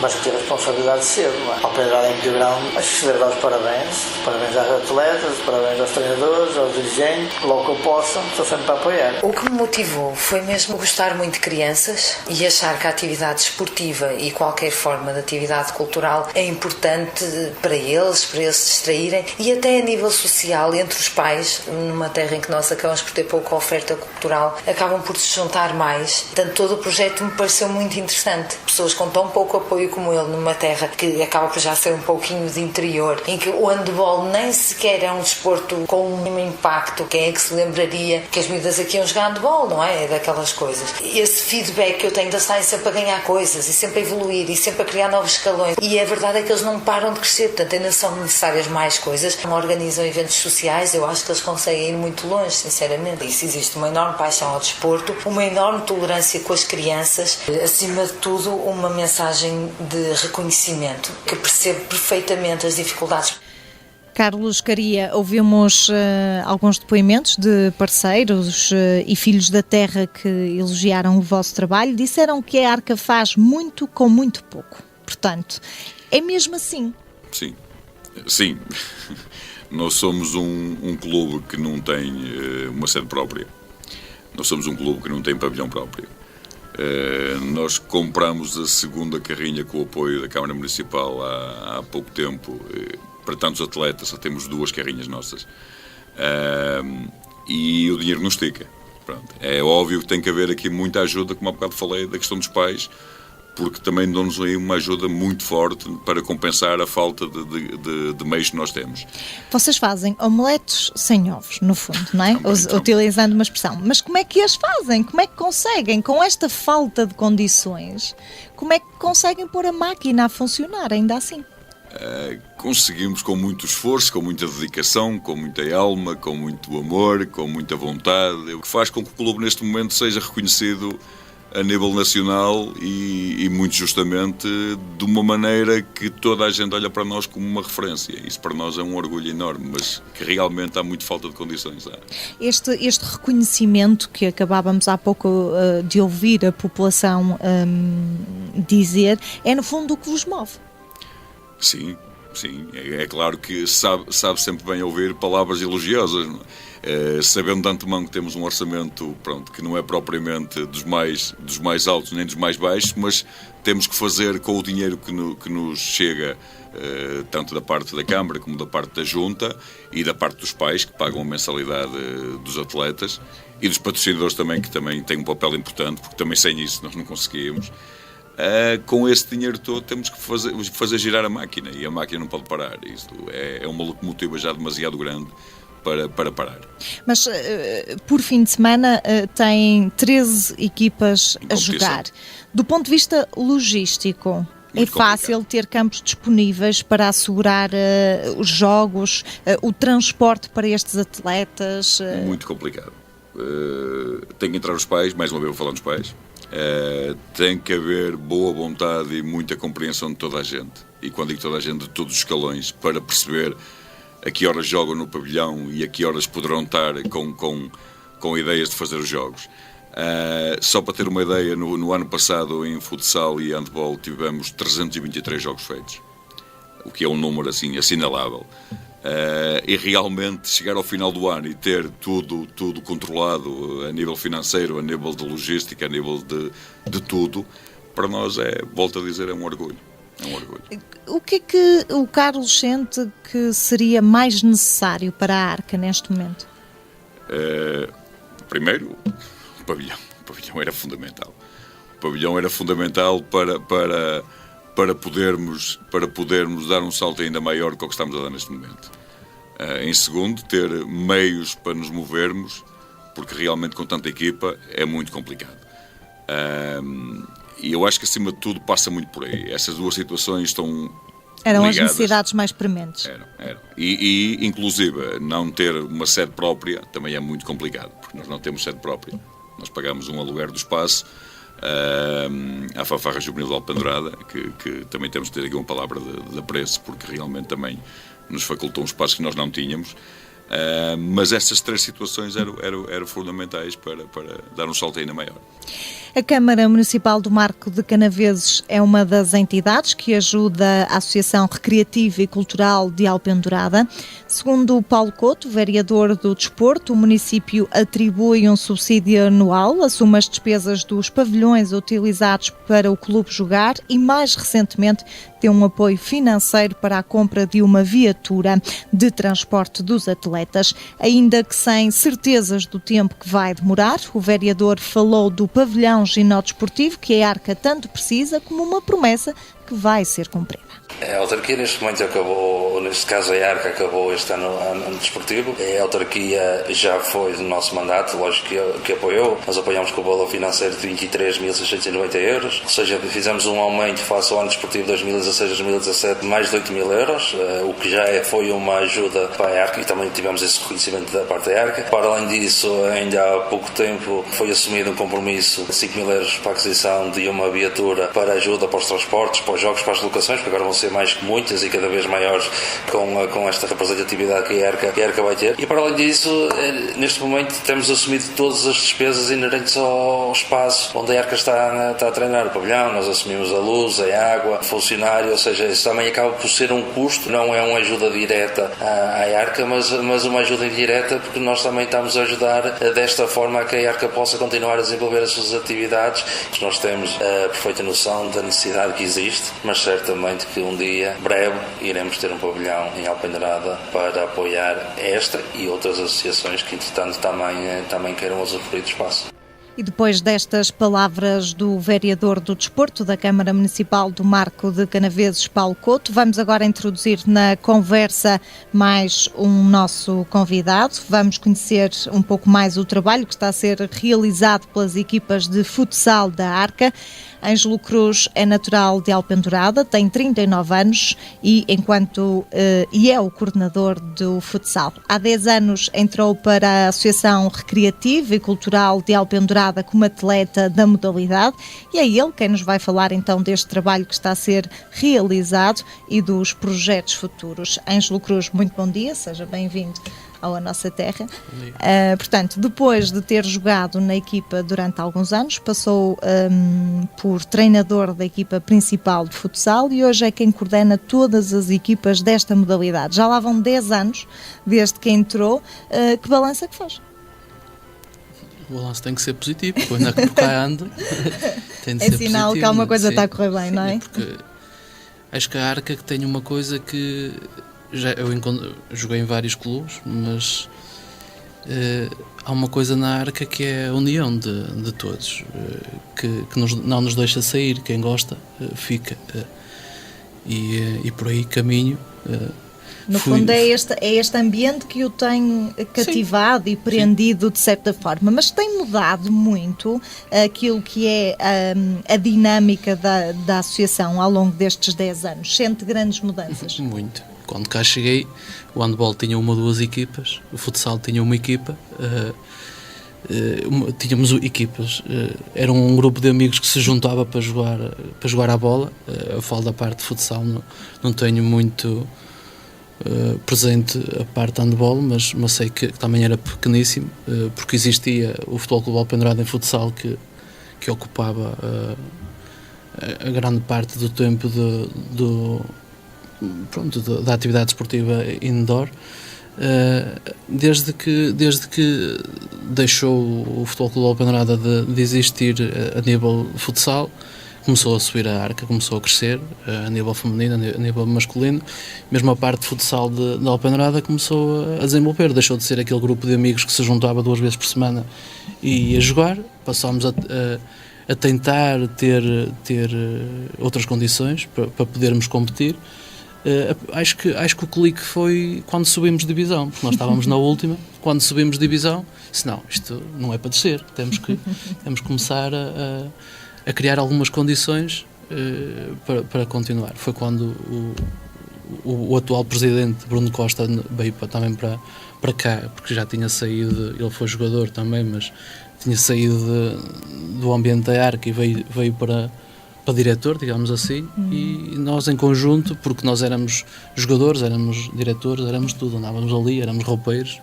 mas ter a responsabilidade cedo. A Alpendrada é muito grande. Acho que se deve dar os parabéns às atletas, parabéns aos treinadores, aos dirigentes, logo que eu possa, estou sempre para apoiar. O que me motivou foi mesmo gostar muito de crianças e achar que a atividade esportiva e qualquer forma de atividade cultural é importante para eles se distraírem e até a nível social, entre os pais, numa terra em que nós acabamos por ter pouca oferta cultural, acabam por se juntar mais. Portanto, todo o projeto me pareceu muito interessante. Pessoas com tão pouco apoio como ele, numa terra que acaba por já ser um pouquinho de interior, em que o handball nem sequer é um desporto com um impacto. Quem é que se lembraria que as miúdas aqui iam jogar handball, não é? É daquelas coisas. Esse feedback que eu tenho de estarem sempre a ganhar coisas e sempre a evoluir e sempre a criar novos escalões. E a verdade é que eles não param de crescer, portanto ainda são necessárias mais coisas. Organizam eventos sociais, eu acho que eles conseguem ir muito longe, sinceramente. Isso existe uma enorme paixão ao desporto, uma enorme tolerância com as crianças, acima de tudo uma mensagem de reconhecimento, que percebe perfeitamente as dificuldades. Carlos Caria, ouvimos alguns depoimentos de parceiros e filhos da terra que elogiaram o vosso trabalho, disseram que a Arca faz muito com muito pouco. Portanto, é mesmo assim? Sim. Nós somos um clube que não tem uma sede própria. Nós somos um clube que não tem pavilhão próprio. Nós compramos a segunda carrinha com o apoio da Câmara Municipal há pouco tempo. Para tantos atletas, só temos 2 carrinhas nossas. E o dinheiro não estica. Pronto. É óbvio que tem que haver aqui muita ajuda, como há bocado falei, da questão dos pais, porque também dão-nos aí uma ajuda muito forte para compensar a falta de meios que nós temos. Vocês fazem omeletes sem ovos, no fundo, não é? Utilizando uma expressão. Mas como é que as fazem? Como é que conseguem, com esta falta de condições, como é que conseguem pôr a máquina a funcionar ainda assim? Conseguimos com muito esforço, com muita dedicação, com muita alma, com muito amor, com muita vontade, o que faz com que o clube neste momento seja reconhecido a nível nacional e muito justamente de uma maneira que toda a gente olha para nós como uma referência. Isso para nós é um orgulho enorme, mas que realmente há muito falta de condições. Este reconhecimento que acabávamos há pouco de ouvir a população dizer, é no fundo o que vos move. Sim. É claro que sabe sempre bem ouvir palavras elogiosas, não é? Sabendo de antemão que temos um orçamento que não é propriamente dos mais altos nem dos mais baixos, mas temos que fazer com o dinheiro que nos chega, tanto da parte da Câmara como da parte da Junta e da parte dos pais, que pagam a mensalidade dos atletas, e dos patrocinadores também, que também têm um papel importante, porque também sem isso nós não conseguíamos. Com esse dinheiro todo temos que fazer girar a máquina, e a máquina não pode parar. Isto é uma locomotiva já demasiado grande para parar. Mas por fim de semana tem 13 equipas a jogar. Do ponto de vista logístico, é fácil ter campos disponíveis para assegurar os jogos, o transporte para estes atletas? Muito complicado. Tem que entrar os pais, mais uma vez vou falar dos pais. Tem que haver boa vontade e muita compreensão de toda a gente. E quando digo toda a gente, de todos os escalões, para perceber a que horas jogam no pavilhão e a que horas poderão estar com ideias de fazer os jogos. Só para ter uma ideia, no ano passado em futsal e handball tivemos 323 jogos feitos, o que é um número assim assinalável. E realmente chegar ao final do ano e ter tudo controlado a nível financeiro, a nível de logística, a nível de tudo, para nós volto a dizer, é um orgulho. O que é que o Carlos sente que seria mais necessário para a Arca neste momento? Primeiro, o pavilhão. O pavilhão era fundamental. O pavilhão era fundamental para podermos dar um salto ainda maior do que o que estamos a dar neste momento. Em segundo, ter meios para nos movermos, porque realmente com tanta equipa é muito complicado. E eu acho que acima de tudo passa muito por aí. Essas duas situações estão Eram ligadas. As necessidades mais prementes. Eram. E inclusive não ter uma sede própria também é muito complicado, porque nós não temos sede própria. Nós pagamos um aluguer do espaço à Fanfarra Juvenil de Alpendurada, que também temos de ter aqui uma palavra de apreço, porque realmente também nos facultou um espaço que nós não tínhamos. Mas estas três situações eram fundamentais para dar um salto ainda maior. A Câmara Municipal do Marco de Canaveses é uma das entidades que ajuda a Associação Recreativa e Cultural de Alpendurada. Segundo o Paulo Couto, vereador do Desporto, o município atribui um subsídio anual, assume as despesas dos pavilhões utilizados para o clube jogar e, mais recentemente, tem um apoio financeiro para a compra de uma viatura de transporte dos atletas. Ainda que sem certezas do tempo que vai demorar, o vereador falou do pavilhão ginódesportivo que a Arca tanto precisa, como uma promessa que vai ser cumprida. A autarquia neste momento acabou, neste caso a Arca acabou este ano desportivo. A autarquia já foi no nosso mandato, lógico que apoiou. Nós apoiamos com o valor financeiro de 23.690 euros, ou seja, fizemos um aumento face ao ano desportivo 2016-2017 mais de 8.000 euros, o que já foi uma ajuda para a Arca e também tivemos esse reconhecimento da parte da Arca. Para além disso, ainda há pouco tempo foi assumido um compromisso de 5.000 euros para a aquisição de uma viatura para ajuda para os transportes, para os jogos, para as locações, que agora vão ser mais que muitas e cada vez maiores com esta representatividade que a Arca vai ter. E para além disso, neste momento temos assumido todas as despesas inerentes ao espaço onde a Arca está a treinar, o pavilhão. Nós assumimos a luz, a água, funcionário, ou seja, isso também acaba por ser um custo, não é uma ajuda direta à Arca, mas uma ajuda indireta, porque nós também estamos a ajudar desta forma a que a Arca possa continuar a desenvolver as suas atividades. Nós temos a perfeita noção da necessidade que existe, mas certamente que um dia breve iremos ter um pavilhão em Alpendurada para apoiar esta e outras associações que entretanto também queiram usufruir do espaço. E depois destas palavras do vereador do Desporto da Câmara Municipal do Marco de Canaveses, Paulo Couto, vamos agora introduzir na conversa mais um nosso convidado. Vamos conhecer um pouco mais o trabalho que está a ser realizado pelas equipas de futsal da Arca. Ângelo Cruz é natural de Alpendurada, tem 39 anos e é o coordenador do futsal. Há 10 anos entrou para a Associação Recreativa e Cultural de Alpendurada como atleta da modalidade e é ele quem nos vai falar então deste trabalho que está a ser realizado e dos projetos futuros. Ângelo Cruz, muito bom dia, seja bem-vindo à nossa terra. Portanto, depois de ter jogado na equipa durante alguns anos, passou por treinador da equipa principal de futsal e hoje é quem coordena todas as equipas desta modalidade. Já lá vão 10 anos desde que entrou. Que balanço é que faz? O balanço tem que ser positivo, quando é que por cá anda, tem de ser sinal positivo, que alguma coisa sim, está a correr bem, não é? Porque acho que a Arca que tem uma coisa que eu joguei em vários clubes, mas há uma coisa na Arca que é a união de todos, que não nos deixa sair, quem gosta fica, e por aí caminho. No fundo é este ambiente que o tem cativado e prendido de certa forma, mas tem mudado muito aquilo que é a dinâmica da associação ao longo destes 10 anos. Sente grandes mudanças? Muito. Quando cá cheguei, o handball tinha 1 ou 2 equipas, o futsal tinha uma equipa, tínhamos equipas, era um grupo de amigos que se juntava para jogar à bola. Eu falo da parte de futsal, não tenho muito presente a parte de handball, mas sei que também era pequeníssimo, porque existia o Futebol Clube Alpendurada em futsal que ocupava a grande parte do tempo da atividade esportiva indoor. Desde que deixou o Futebol Clube Alpendurada de existir a nível futsal, começou a subir a arca, começou a crescer a nível feminino, a nível masculino. Mesmo a parte de futsal da Alpendurada começou a desenvolver, deixou de ser aquele grupo de amigos que se juntava 2 vezes por semana e ia jogar. Passámos a tentar ter outras condições para podermos competir. Acho que o clique foi quando subimos de divisão, porque nós estávamos na última. Quando subimos de divisão, disse, não, isto não é para descer, temos que começar a criar algumas condições para continuar. Foi quando o atual presidente Bruno Costa veio também para cá, porque já tinha saído, ele foi jogador também, mas tinha saído do ambiente da arca e veio para diretor, digamos assim, e nós em conjunto, porque nós éramos jogadores, éramos diretores, éramos tudo, andávamos ali, éramos roupeiros,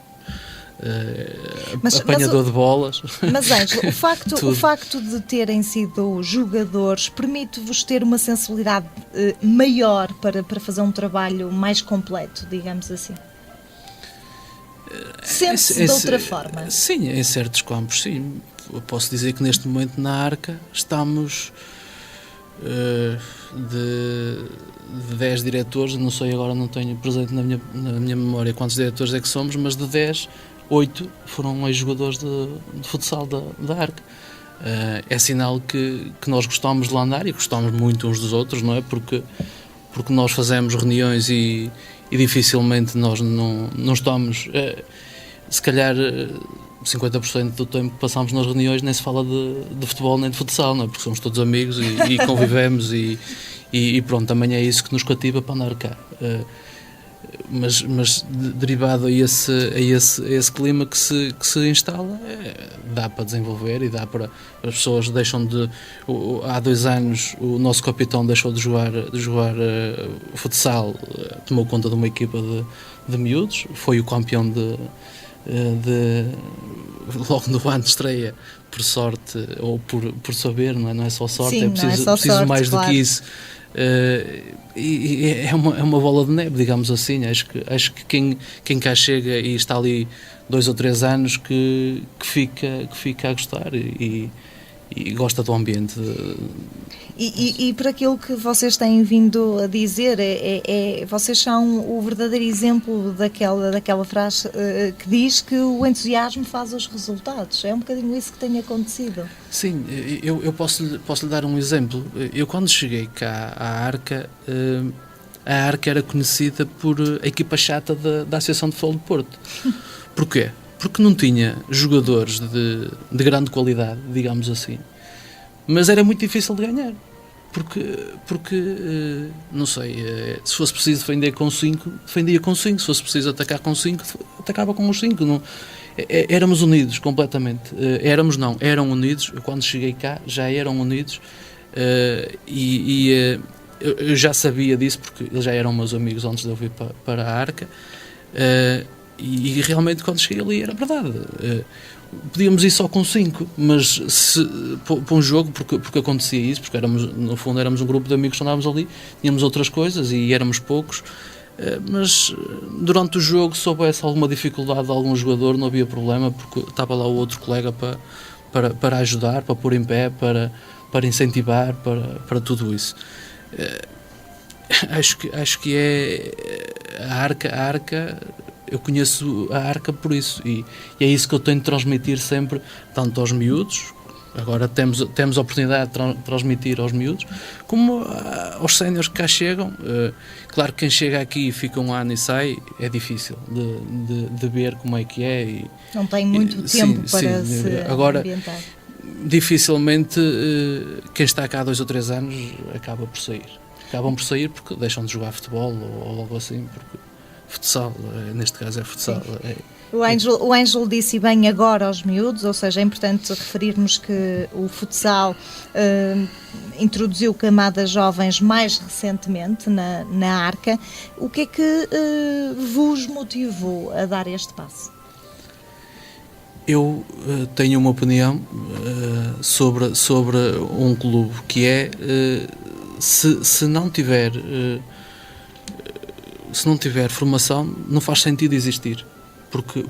apanhador de bolas. Mas Ângelo, o facto de terem sido jogadores permite-vos ter uma sensibilidade maior para fazer um trabalho mais completo, digamos assim? Sente-se de outra forma? Sim, em certos campos, sim. Eu posso dizer que neste momento na arca estamos de 10 diretores, não sei agora, não tenho presente na minha memória quantos diretores é que somos, mas de 10, 8 foram ex-jogadores de futsal da arca. É sinal que nós gostamos de lá andar e gostamos muito uns dos outros, não é? Porque nós fazemos reuniões e dificilmente nós não estamos, se calhar 50% do tempo que passamos nas reuniões nem se fala de futebol nem de futsal, não é? Porque somos todos amigos e convivemos e pronto, também é isso que nos cativa para andar cá. Mas derivado a esse clima que se instala, dá para desenvolver e dá para as pessoas deixam de... Há 2 anos o nosso capitão deixou de jogar futsal, tomou conta de uma equipa de miúdos, foi o campeão logo no ano de estreia, por sorte ou por saber, não é só sorte. Sim, preciso sorte, mais claro. do que isso. E é uma bola de neve, digamos assim. Acho que quem cá chega e está ali 2 ou 3 anos que fica a gostar e gosta do ambiente. E por aquilo que vocês têm vindo a dizer, vocês são o verdadeiro exemplo daquela frase que diz que o entusiasmo faz os resultados. É um bocadinho isso que tem acontecido. Sim, eu posso lhe dar um exemplo. Eu quando cheguei cá à Arca, a Arca era conhecida por a equipa chata da Associação de Futebol de Porto. Porquê? Porque não tinha jogadores de grande qualidade, digamos assim. Mas era muito difícil de ganhar. Porque não sei, se fosse preciso defender com 5, defendia com 5. Se fosse preciso atacar com 5, atacava com os 5. Não, éramos unidos completamente. Eram unidos. Eu, quando cheguei cá, já eram unidos. Eu já sabia disso, porque eles já eram meus amigos antes de eu vir para a Arca. E realmente quando cheguei ali era verdade. Podíamos ir só com 5, mas para um jogo, porque acontecia isso, porque no fundo éramos um grupo de amigos que andávamos ali, tínhamos outras coisas e éramos poucos, mas durante o jogo, se houvesse alguma dificuldade de algum jogador, não havia problema, porque estava lá o outro colega para ajudar, para pôr em pé, para incentivar, para tudo isso. Acho que é a Arca. Eu conheço a Arca por isso e é isso que eu tenho de transmitir sempre, tanto aos miúdos, Agora temos a oportunidade de transmitir aos miúdos, como aos séniores que cá chegam. Claro que quem chega aqui e fica um ano e sai, é difícil de ver como é que é. E, não tem muito tempo para se agora, ambientar. Dificilmente quem está cá há 2 ou 3 anos acaba por sair. Acabam por sair porque deixam de jogar futebol ou algo assim, porque futsal, neste caso é futsal. O Ângelo disse bem agora aos miúdos, ou seja, é importante referirmos que o futsal introduziu camadas jovens mais recentemente na Arca. O que é que vos motivou a dar este passo? Eu tenho uma opinião sobre um clube que é, se não tiver formação, não faz sentido existir.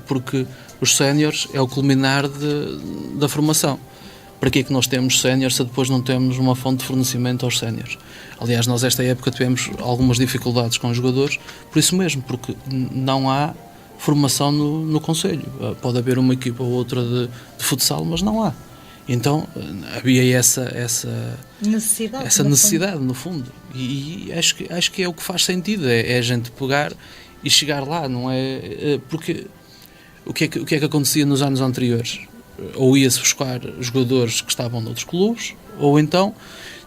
Porque os séniores é o culminar da formação. Para que é que nós temos séniores se depois não temos uma fonte de fornecimento aos séniores? Aliás, nós esta época tivemos algumas dificuldades com os jogadores, por isso mesmo, porque não há formação no concelho. Pode haver uma equipa ou outra de futsal, mas não há. Então havia essa necessidade no fundo. E acho que é o que faz sentido, é a gente pegar e chegar lá, não é? Porque o que é que acontecia nos anos anteriores? Ou ia-se buscar jogadores que estavam noutros clubes, ou então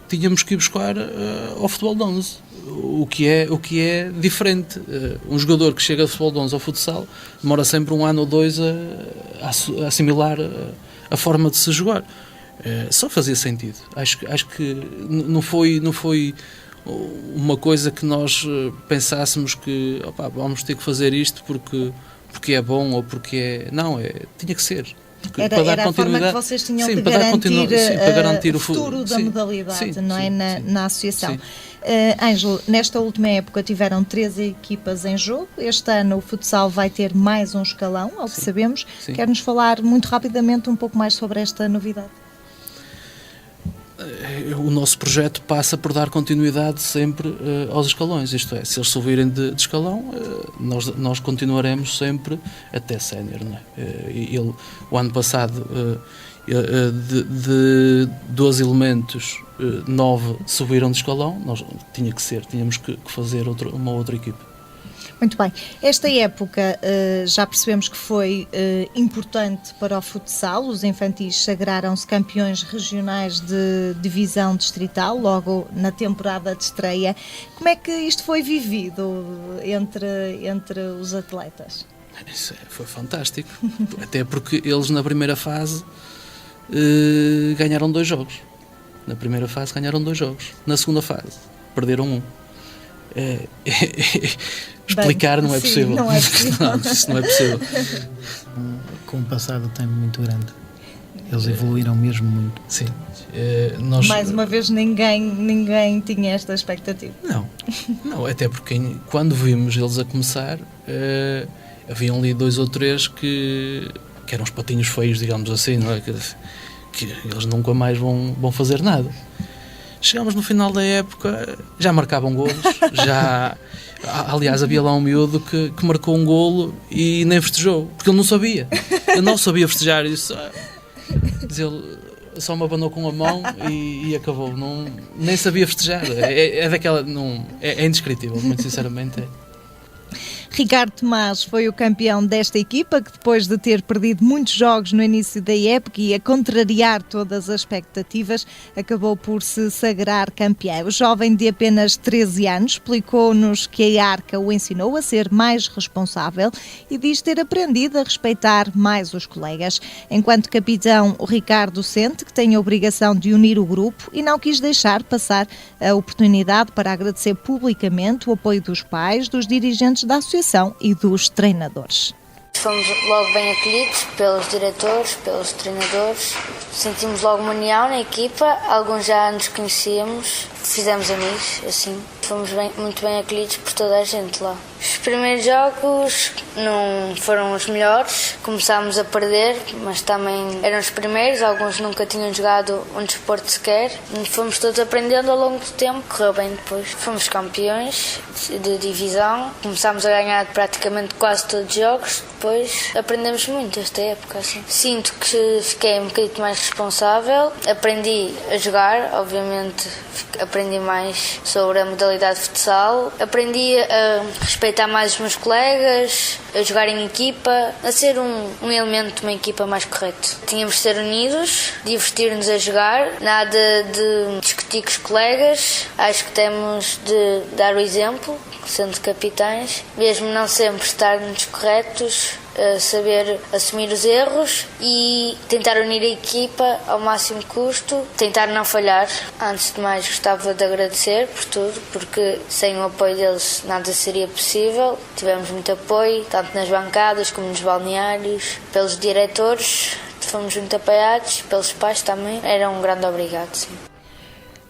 tínhamos que ir buscar ao futebol de 11, o que é diferente. Um jogador que chega do futebol de 11 ao futsal demora sempre 1 ano ou 2 a assimilar a forma de se jogar. Só fazia sentido. Acho que não foi uma coisa que nós pensássemos que vamos ter que fazer isto porque é bom ou porque é... Não, tinha que ser. Era a forma que vocês tinham de garantir o futuro da modalidade, não é? Na associação. Ângelo, nesta última época tiveram 13 equipas em jogo. Este ano o futsal vai ter mais um escalão, ao que sabemos. Quer-nos falar muito rapidamente um pouco mais sobre esta novidade? O nosso projeto passa por dar continuidade sempre aos escalões, isto é, se eles subirem de escalão, nós continuaremos sempre até sénior, não é? O ano passado, de 12 elementos, 9 subiram de escalão, tínhamos que fazer uma outra equipa. Muito bem. Esta época já percebemos que foi importante para o futsal. Os infantis sagraram-se campeões regionais de divisão distrital, logo na temporada de estreia. Como é que isto foi vivido entre os atletas? Isso foi fantástico. Até porque eles na primeira fase ganharam 2 jogos. Na primeira fase ganharam 2 jogos. Na segunda fase perderam 1. Explicar não é possível. Não é possível. Não, isso não é possível. Com um passado tempo muito grande. Eles evoluíram mesmo muito. Sim. Mais uma vez ninguém tinha esta expectativa. Não, até porque quando vimos eles a começar, haviam ali 2 ou 3 que eram os patinhos feios, digamos assim, não é? Que eles nunca mais vão fazer nada. Chegámos no final da época, já marcavam golos, aliás, havia lá um miúdo que marcou um golo e nem festejou, porque ele não sabia. Ele não sabia festejar isso. Ele só me abanou com a mão e acabou. Nem sabia festejar. É indescritível, muito sinceramente. Ricardo Tomás foi o campeão desta equipa, que depois de ter perdido muitos jogos no início da época e a contrariar todas as expectativas, acabou por se sagrar campeão. O jovem de apenas 13 anos explicou-nos que a Arca o ensinou a ser mais responsável e diz ter aprendido a respeitar mais os colegas. Enquanto capitão, o Ricardo sente que tem a obrigação de unir o grupo e não quis deixar passar a oportunidade para agradecer publicamente o apoio dos pais, dos dirigentes da associação e dos treinadores. Fomos logo bem acolhidos pelos diretores, pelos treinadores. Sentimos logo uma união na equipa, alguns já nos conhecíamos, fizemos amigos, assim. Fomos muito bem acolhidos por toda a gente lá. Os primeiros jogos não foram os melhores, começámos a perder, mas também eram os primeiros, alguns nunca tinham jogado um desporto sequer. E fomos todos aprendendo ao longo do tempo, correu bem depois. Fomos campeões de divisão, começámos a ganhar praticamente quase todos os jogos, depois aprendemos muito esta época. Assim. Sinto que fiquei um bocadinho mais responsável, aprendi a jogar, obviamente aprendi mais sobre a modalidade de futsal, aprendi a respeitar mais os meus colegas, a jogar em equipa, a ser um elemento de uma equipa mais correto. Tínhamos de ser unidos, divertir-nos a jogar, nada de discutir com os colegas, acho que temos de dar o exemplo, sendo capitães, mesmo não sempre estarmos corretos, saber assumir os erros e tentar unir a equipa ao máximo custo, tentar não falhar. Antes de mais, gostava de agradecer por tudo, porque sem o apoio deles nada seria possível. Tivemos muito apoio, tanto nas bancadas como nos balneários, pelos diretores, fomos muito apoiados, pelos pais também. Era um grande obrigado, sim.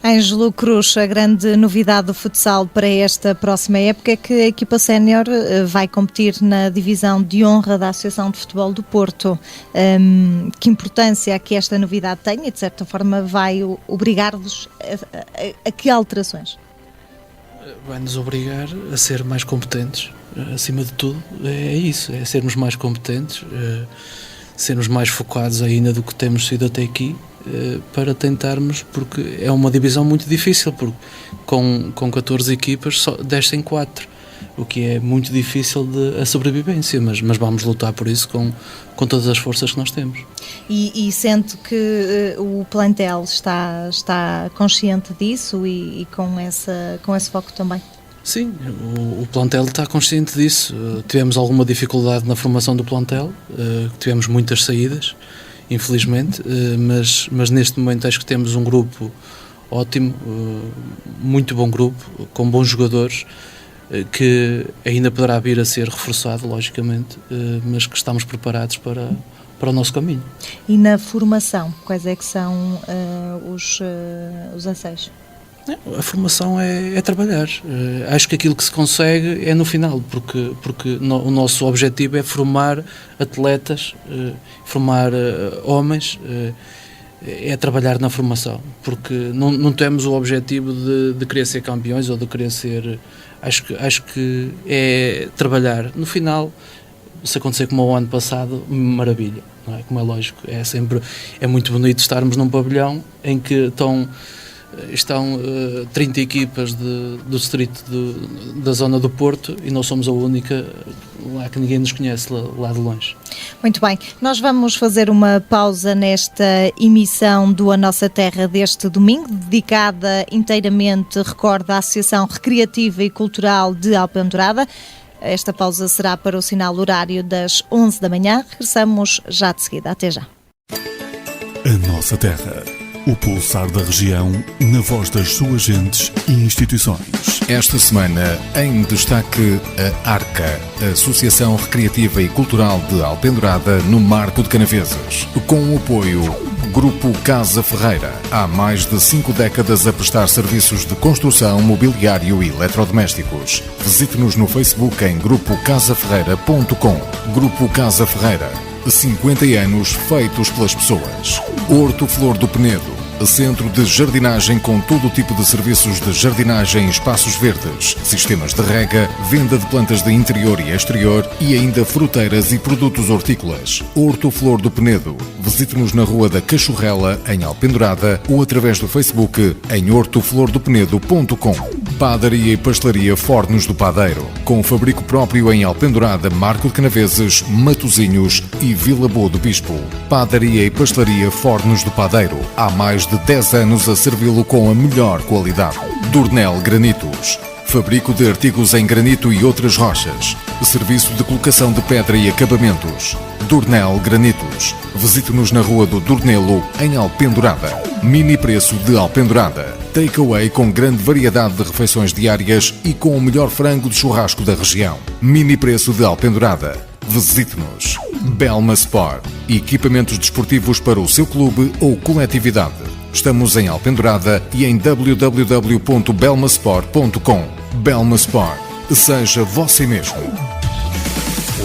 Ângelo Cruz, a grande novidade do futsal para esta próxima época é que a equipa sénior vai competir na divisão de honra da Associação de Futebol do Porto. Que importância que esta novidade tem e, de certa forma, vai obrigar-vos a que alterações? Vai-nos obrigar a ser mais competentes. Acima de tudo, é isso, é sermos mais competentes, sermos mais focados ainda do que temos sido até aqui, para tentarmos, porque é uma divisão muito difícil, porque com 14 equipas só descem 4, o que é muito difícil a sobrevivência, mas vamos lutar por isso com todas as forças que nós temos. E sente que o plantel está consciente disso e com esse foco também? Sim, o plantel está consciente disso. Tivemos alguma dificuldade na formação do plantel, tivemos muitas saídas, infelizmente, mas neste momento acho que temos um grupo ótimo, muito bom grupo, com bons jogadores, que ainda poderá vir a ser reforçado, logicamente, mas que estamos preparados para o nosso caminho. E na formação, quais é que são os anseios? A formação é trabalhar. Acho que aquilo que se consegue é no final, porque o nosso objetivo é formar atletas, formar homens, é trabalhar na formação, porque não temos o objetivo de querer ser campeões ou de querer ser... Acho que é trabalhar. No final, se acontecer como o ano passado, maravilha, não é? Como é lógico, é muito bonito estarmos num pavilhão em que estão 30 equipas do distrito da zona do Porto e nós somos a única lá que ninguém nos conhece lá de longe. Muito bem, nós vamos fazer uma pausa nesta emissão do A Nossa Terra deste domingo, dedicada inteiramente, recordo, à Associação Recreativa e Cultural de Alpendurada. Esta pausa será para o sinal horário das 11 da manhã. Regressamos já de seguida. Até já. A Nossa Terra. O pulsar da região na voz das suas gentes e instituições. Esta semana, em destaque, a ARCA, Associação Recreativa e Cultural de Alpendurada, no Marco de Canaveses. Com o apoio Grupo Casa Ferreira. Há mais de 5 décadas a prestar serviços de construção, mobiliário e eletrodomésticos. Visite-nos no Facebook em grupocasaferreira.com. Grupo Casa Ferreira. 50 anos feitos pelas pessoas. Horto Flor do Penedo, centro de jardinagem com todo o tipo de serviços de jardinagem, espaços verdes, sistemas de rega, venda de plantas de interior e exterior e ainda fruteiras e produtos hortícolas. Horto Flor do Penedo. Visite-nos na Rua da Cachorrela, em Alpendurada, ou através do Facebook em hortoflordopenedo.com. Padaria e Pastelaria Fornos do Padeiro, com fabrico próprio em Alpendurada, Marco de Canaveses, Matosinhos e Vila Boa do Bispo. Padaria e Pastelaria Fornos do Padeiro. Há mais de 10 anos a servi-lo com a melhor qualidade. Dornel Granitos. Fabrico de artigos em granito e outras rochas. Serviço de colocação de pedra e acabamentos. Dornel Granitos. Visite-nos na Rua do Dornelo, em Alpendurada. Mini preço de Alpendurada. Takeaway com grande variedade de refeições diárias e com o melhor frango de churrasco da região. Mini preço de Alpendurada. Visite-nos. Belma Sport. Equipamentos desportivos para o seu clube ou coletividade. Estamos em Alpendurada e em www.belmasport.com. Belma Sport. Seja você mesmo.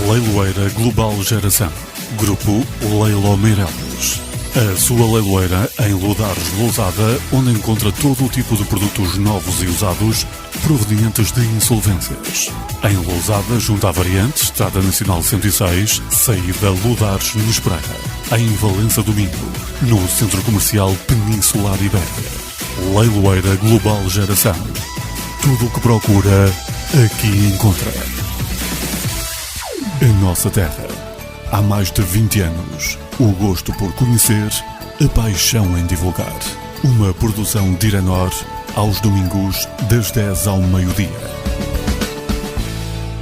Leiloeira Global Geração. Grupo Leilo Meireles. A sua leiloeira em Ludares de Lousada, onde encontra todo o tipo de produtos novos e usados provenientes de insolvências. Em Lousada, junto à Variante, Estrada Nacional 106, saída Ludares no Espreita. Em Valença do Minho, no Centro Comercial Peninsular Ibéria. Leiloeira Global Geração. Tudo o que procura, aqui encontra. A nossa terra. Há mais de 20 anos, o gosto por conhecer, a paixão em divulgar. Uma produção de Iranor, aos domingos, das 10 ao meio-dia.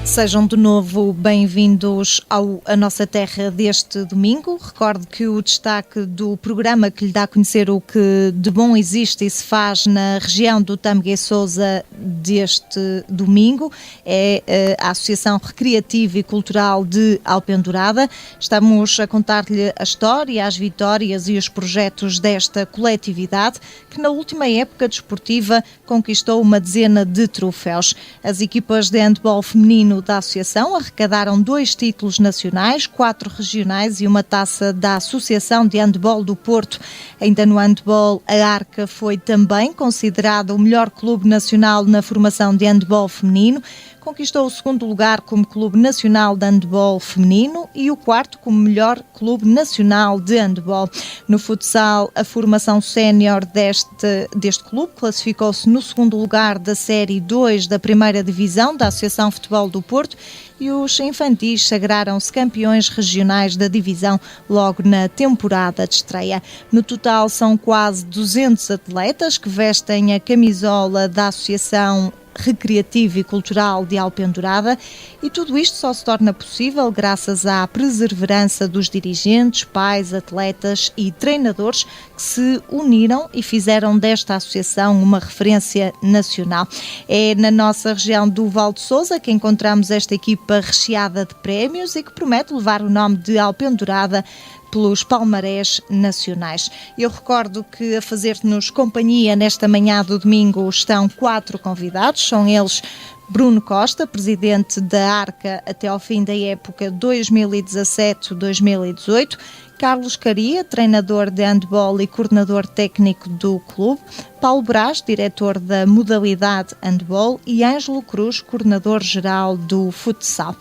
Sejam de novo bem-vindos à nossa terra deste domingo. Recordo que o destaque do programa que lhe dá a conhecer o que de bom existe e se faz na região do Tâmega e Sousa deste domingo é a Associação Recreativa e Cultural de Alpendurada. Estamos a contar-lhe a história, as vitórias e os projetos desta coletividade que na última época desportiva conquistou uma dezena de troféus. As equipas de handball feminino da Associação arrecadaram 2 títulos nacionais, 4 regionais e uma taça da Associação de Handball do Porto. Ainda no handball, a Arca foi também considerada o melhor clube nacional na formação de handball feminino. Conquistou o 2º lugar como Clube Nacional de Handball Feminino e o 4º como melhor Clube Nacional de Handball. No futsal, a formação sénior deste clube classificou-se no 2º lugar da Série 2 da 1ª Divisão da Associação Futebol do Porto e os infantis sagraram-se campeões regionais da divisão logo na temporada de estreia. No total, são quase 200 atletas que vestem a camisola da Associação Recreativa e Cultural de Alpendurada e tudo isto só se torna possível graças à perseverança dos dirigentes, pais, atletas e treinadores que se uniram e fizeram desta associação uma referência nacional. É na nossa região do Val de Sousa que encontramos esta equipa recheada de prémios e que promete levar o nome de Alpendurada pelos palmarés nacionais. Eu recordo que a fazer-nos companhia nesta manhã do domingo estão 4 convidados, são eles Bruno Costa, presidente da Arca até ao fim da época 2017-2018, Carlos Caria, treinador de handball e coordenador técnico do clube, Paulo Brás, diretor da modalidade handball e Ângelo Cruz, coordenador-geral do futsal.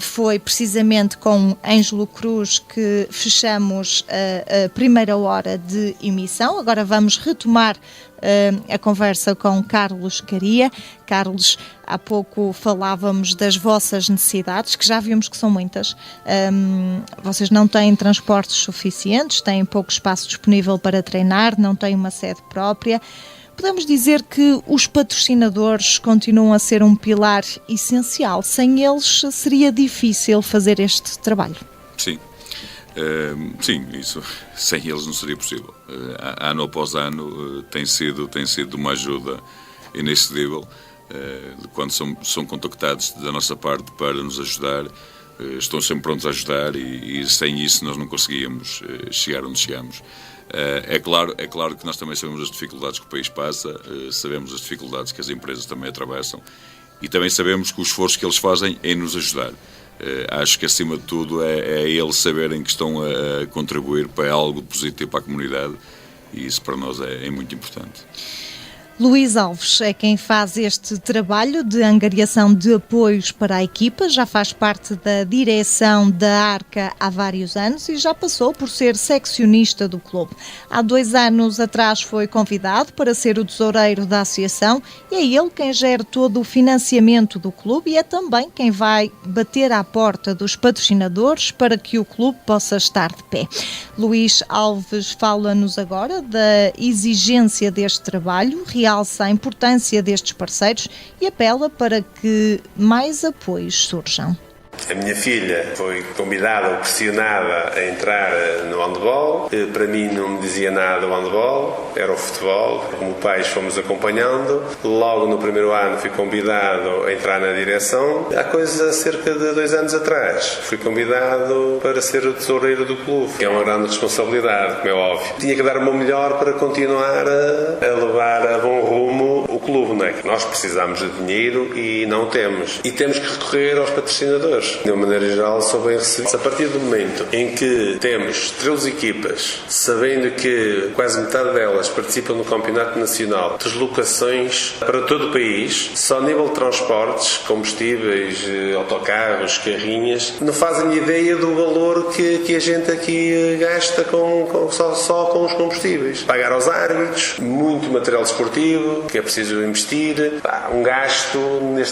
Foi precisamente com Ângelo Cruz que fechamos a primeira hora de emissão. Agora vamos retomar a conversa com Carlos Caria. Carlos, há pouco falávamos das vossas necessidades, que já vimos que são muitas. Vocês não têm transportes suficientes, têm pouco espaço disponível para treinar, não têm uma sede própria. Podemos dizer que os patrocinadores continuam a ser um pilar essencial. Sem eles seria difícil fazer este trabalho. Sim. Sim, isso sem eles não seria possível. Ano após ano tem sido uma ajuda inexcedível quando são contactados da nossa parte para nos ajudar. Estão sempre prontos a ajudar e sem isso nós não conseguíamos chegar onde chegamos. É claro que nós também sabemos as dificuldades que o país passa, sabemos as dificuldades que as empresas também atravessam e também sabemos que o esforço que eles fazem é nos ajudar. Acho que acima de tudo é eles saberem que estão a contribuir para algo positivo para a comunidade e isso para nós é muito importante. Luís Alves é quem faz este trabalho de angariação de apoios para a equipa, já faz parte da direção da Arca há vários anos e já passou por ser seccionista do clube. Há 2 anos atrás foi convidado para ser o tesoureiro da associação e é ele quem gera todo o financiamento do clube e é também quem vai bater à porta dos patrocinadores para que o clube possa estar de pé. Luís Alves fala-nos agora da exigência deste trabalho, realça a importância destes parceiros e apela para que mais apoios surjam. A minha filha foi convidada ou pressionada a entrar no handball. Para mim não me dizia nada o handball, era o futebol. Como pais fomos acompanhando. Logo no primeiro ano fui convidado a entrar na direção. Há coisa cerca de 2 anos atrás fui convidado para ser o tesoureiro do clube, que é uma grande responsabilidade, como é óbvio. Tinha que dar o meu melhor para continuar a levar a bom rumo O clube não é que nós precisamos de dinheiro e não temos. E temos que recorrer aos patrocinadores. De uma maneira geral, são bem recebidos. A partir do momento em que temos 13 equipas, sabendo que quase metade delas participam no campeonato nacional, deslocações para todo o país, só a nível de transportes, combustíveis, autocarros, carrinhas, não fazem ideia do valor que a gente aqui gasta só com os combustíveis. Pagar aos árbitros, muito material desportivo, que é preciso investir, um gasto,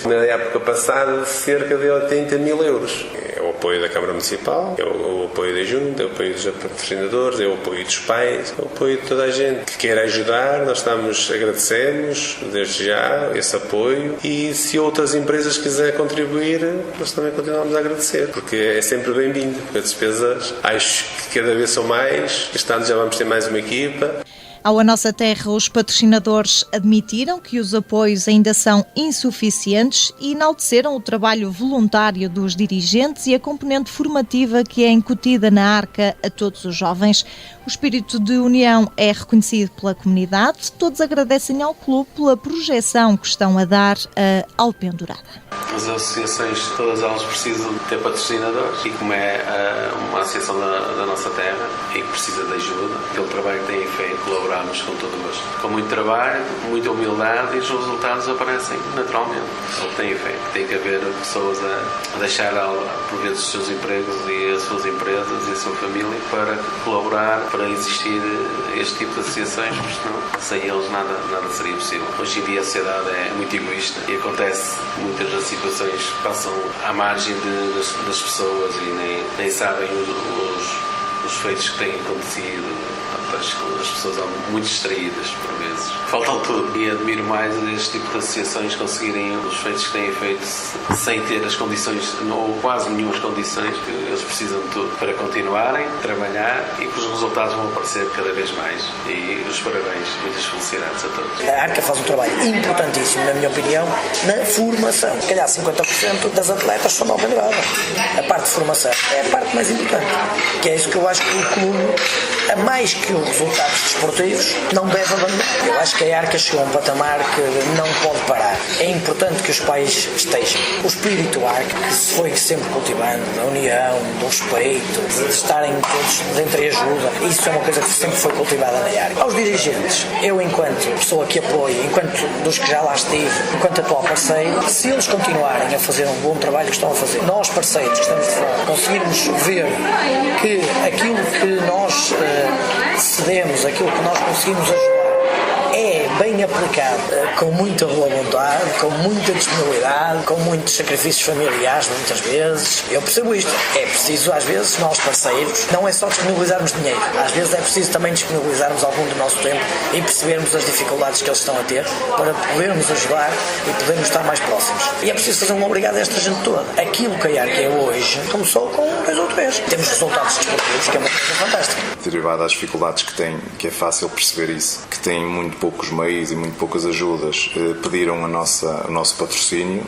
na época passada, de cerca de 80 mil euros. É o apoio da Câmara Municipal, é o apoio da Junta, é o apoio dos patrocinadores, é o apoio dos pais, é o apoio de toda a gente que queira ajudar. Nós agradecemos desde já esse apoio, e se outras empresas quiserem contribuir, nós também continuamos a agradecer, porque é sempre bem-vindo, porque as despesas acho que cada vez são mais. Este ano já vamos ter mais uma equipa. Ao A Nossa Terra, os patrocinadores admitiram que os apoios ainda são insuficientes e enalteceram o trabalho voluntário dos dirigentes e a componente formativa que é incutida na Arca a todos os jovens. O espírito de união é reconhecido pela comunidade. Todos agradecem ao clube pela projeção que estão a dar a Alpendurada. As associações, todas elas precisam de ter patrocinadores, e como é uma associação da nossa terra e que precisa de ajuda, aquele trabalho que têm feito, colaboramos com todo o gosto. Com muito trabalho, muita humildade, e os resultados aparecem naturalmente. O que têm feito. Tem que haver pessoas a deixar por vezes os seus empregos e as suas empresas e a sua família para colaborar, para existir este tipo de associações, porque senão, sem eles nada seria possível. Hoje em dia a sociedade é muito egoísta e acontece muitas das situações que passam à margem das pessoas e nem sabem os feitos que têm acontecido. As pessoas são muito distraídas por vezes. Faltam tudo. E admiro mais este tipo de associações conseguirem os feitos que têm feito sem ter as condições, ou quase nenhumas condições, que eles precisam de tudo para continuarem, trabalhar, e que os resultados vão aparecer cada vez mais. E os parabéns, muitas felicidades a todos. A Arca faz um trabalho importantíssimo, na minha opinião, na formação. Se calhar 50% das atletas são da Alpendurada. A parte de formação é a parte mais importante, que é isso que eu acho que o clube, a mais que os resultados desportivos, não deve abandonar. Eu acho que a Arca chegou a um patamar que não pode parar. É importante que os pais estejam. O espírito Arca, que se foi sempre cultivando, da união, do respeito, de estarem todos entre ajuda, isso é uma coisa que sempre foi cultivada na Arca. Aos dirigentes, eu enquanto pessoa que apoio, enquanto dos que já lá estive, enquanto atual parceiro, se eles continuarem a fazer um bom trabalho que estão a fazer, nós parceiros que estamos de fora, conseguirmos ver que aquilo que nós cedemos, aquilo que nós conseguimos ajudar, é bem aplicado, com muita boa vontade, com muita disponibilidade, com muitos sacrifícios familiares, muitas vezes. Eu percebo isto. É preciso, às vezes, nós parceiros, não é só disponibilizarmos dinheiro. Às vezes é preciso também disponibilizarmos algum do nosso tempo e percebermos as dificuldades que eles estão a ter para podermos ajudar e podermos estar mais próximos. E é preciso fazer um obrigado a esta gente toda. Aquilo que a Arca é hoje começou com 2 ou 3. Temos resultados desportivos, que é uma coisa fantástica. Derivado às dificuldades que têm, que é fácil perceber isso, que têm muito poucos meios e muito poucas ajudas, pediram o nosso patrocínio,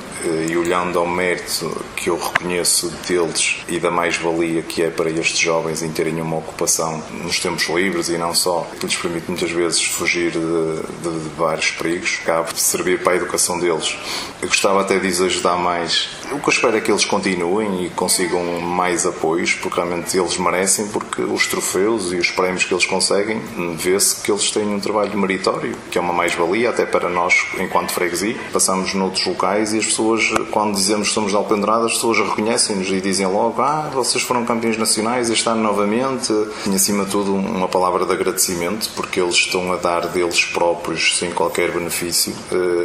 e olhando ao mérito que eu reconheço deles e da mais-valia que é para estes jovens em terem uma ocupação nos tempos livres e não só, que lhes permite muitas vezes fugir de vários perigos, cabe servir para a educação deles. Eu gostava até de os ajudar mais. O que eu espero é que eles continuem e consigam mais apoios, porque realmente eles merecem, porque os troféus e os prémios que eles conseguem, vê-se que eles têm um trabalho meritório, que é uma mais-valia até para nós enquanto freguesia. Passamos noutros locais e as pessoas, quando dizemos que somos de Alpendurada, as pessoas reconhecem-nos e dizem logo: vocês foram campeões nacionais este ano novamente. E acima de tudo uma palavra de agradecimento, porque eles estão a dar deles próprios sem qualquer benefício,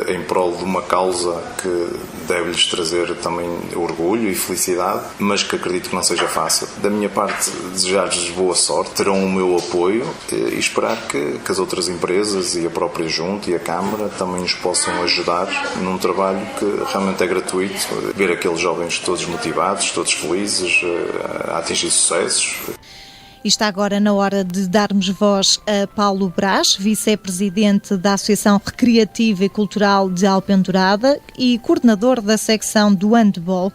em prol de uma causa que deve-lhes trazer também orgulho e felicidade, mas que acredito que não seja fácil. Da minha parte, desejar-lhes boa sorte, terão o meu apoio e esperar que as outras empresas e a própria Junta e a Câmara também nos possam ajudar num trabalho que realmente é gratuito, ver aqueles jovens todos motivados, todos felizes, a atingir sucessos. E está agora na hora de darmos voz a Paulo Brás, vice-presidente da Associação Recreativa e Cultural de Alpendurada e coordenador da secção do handball.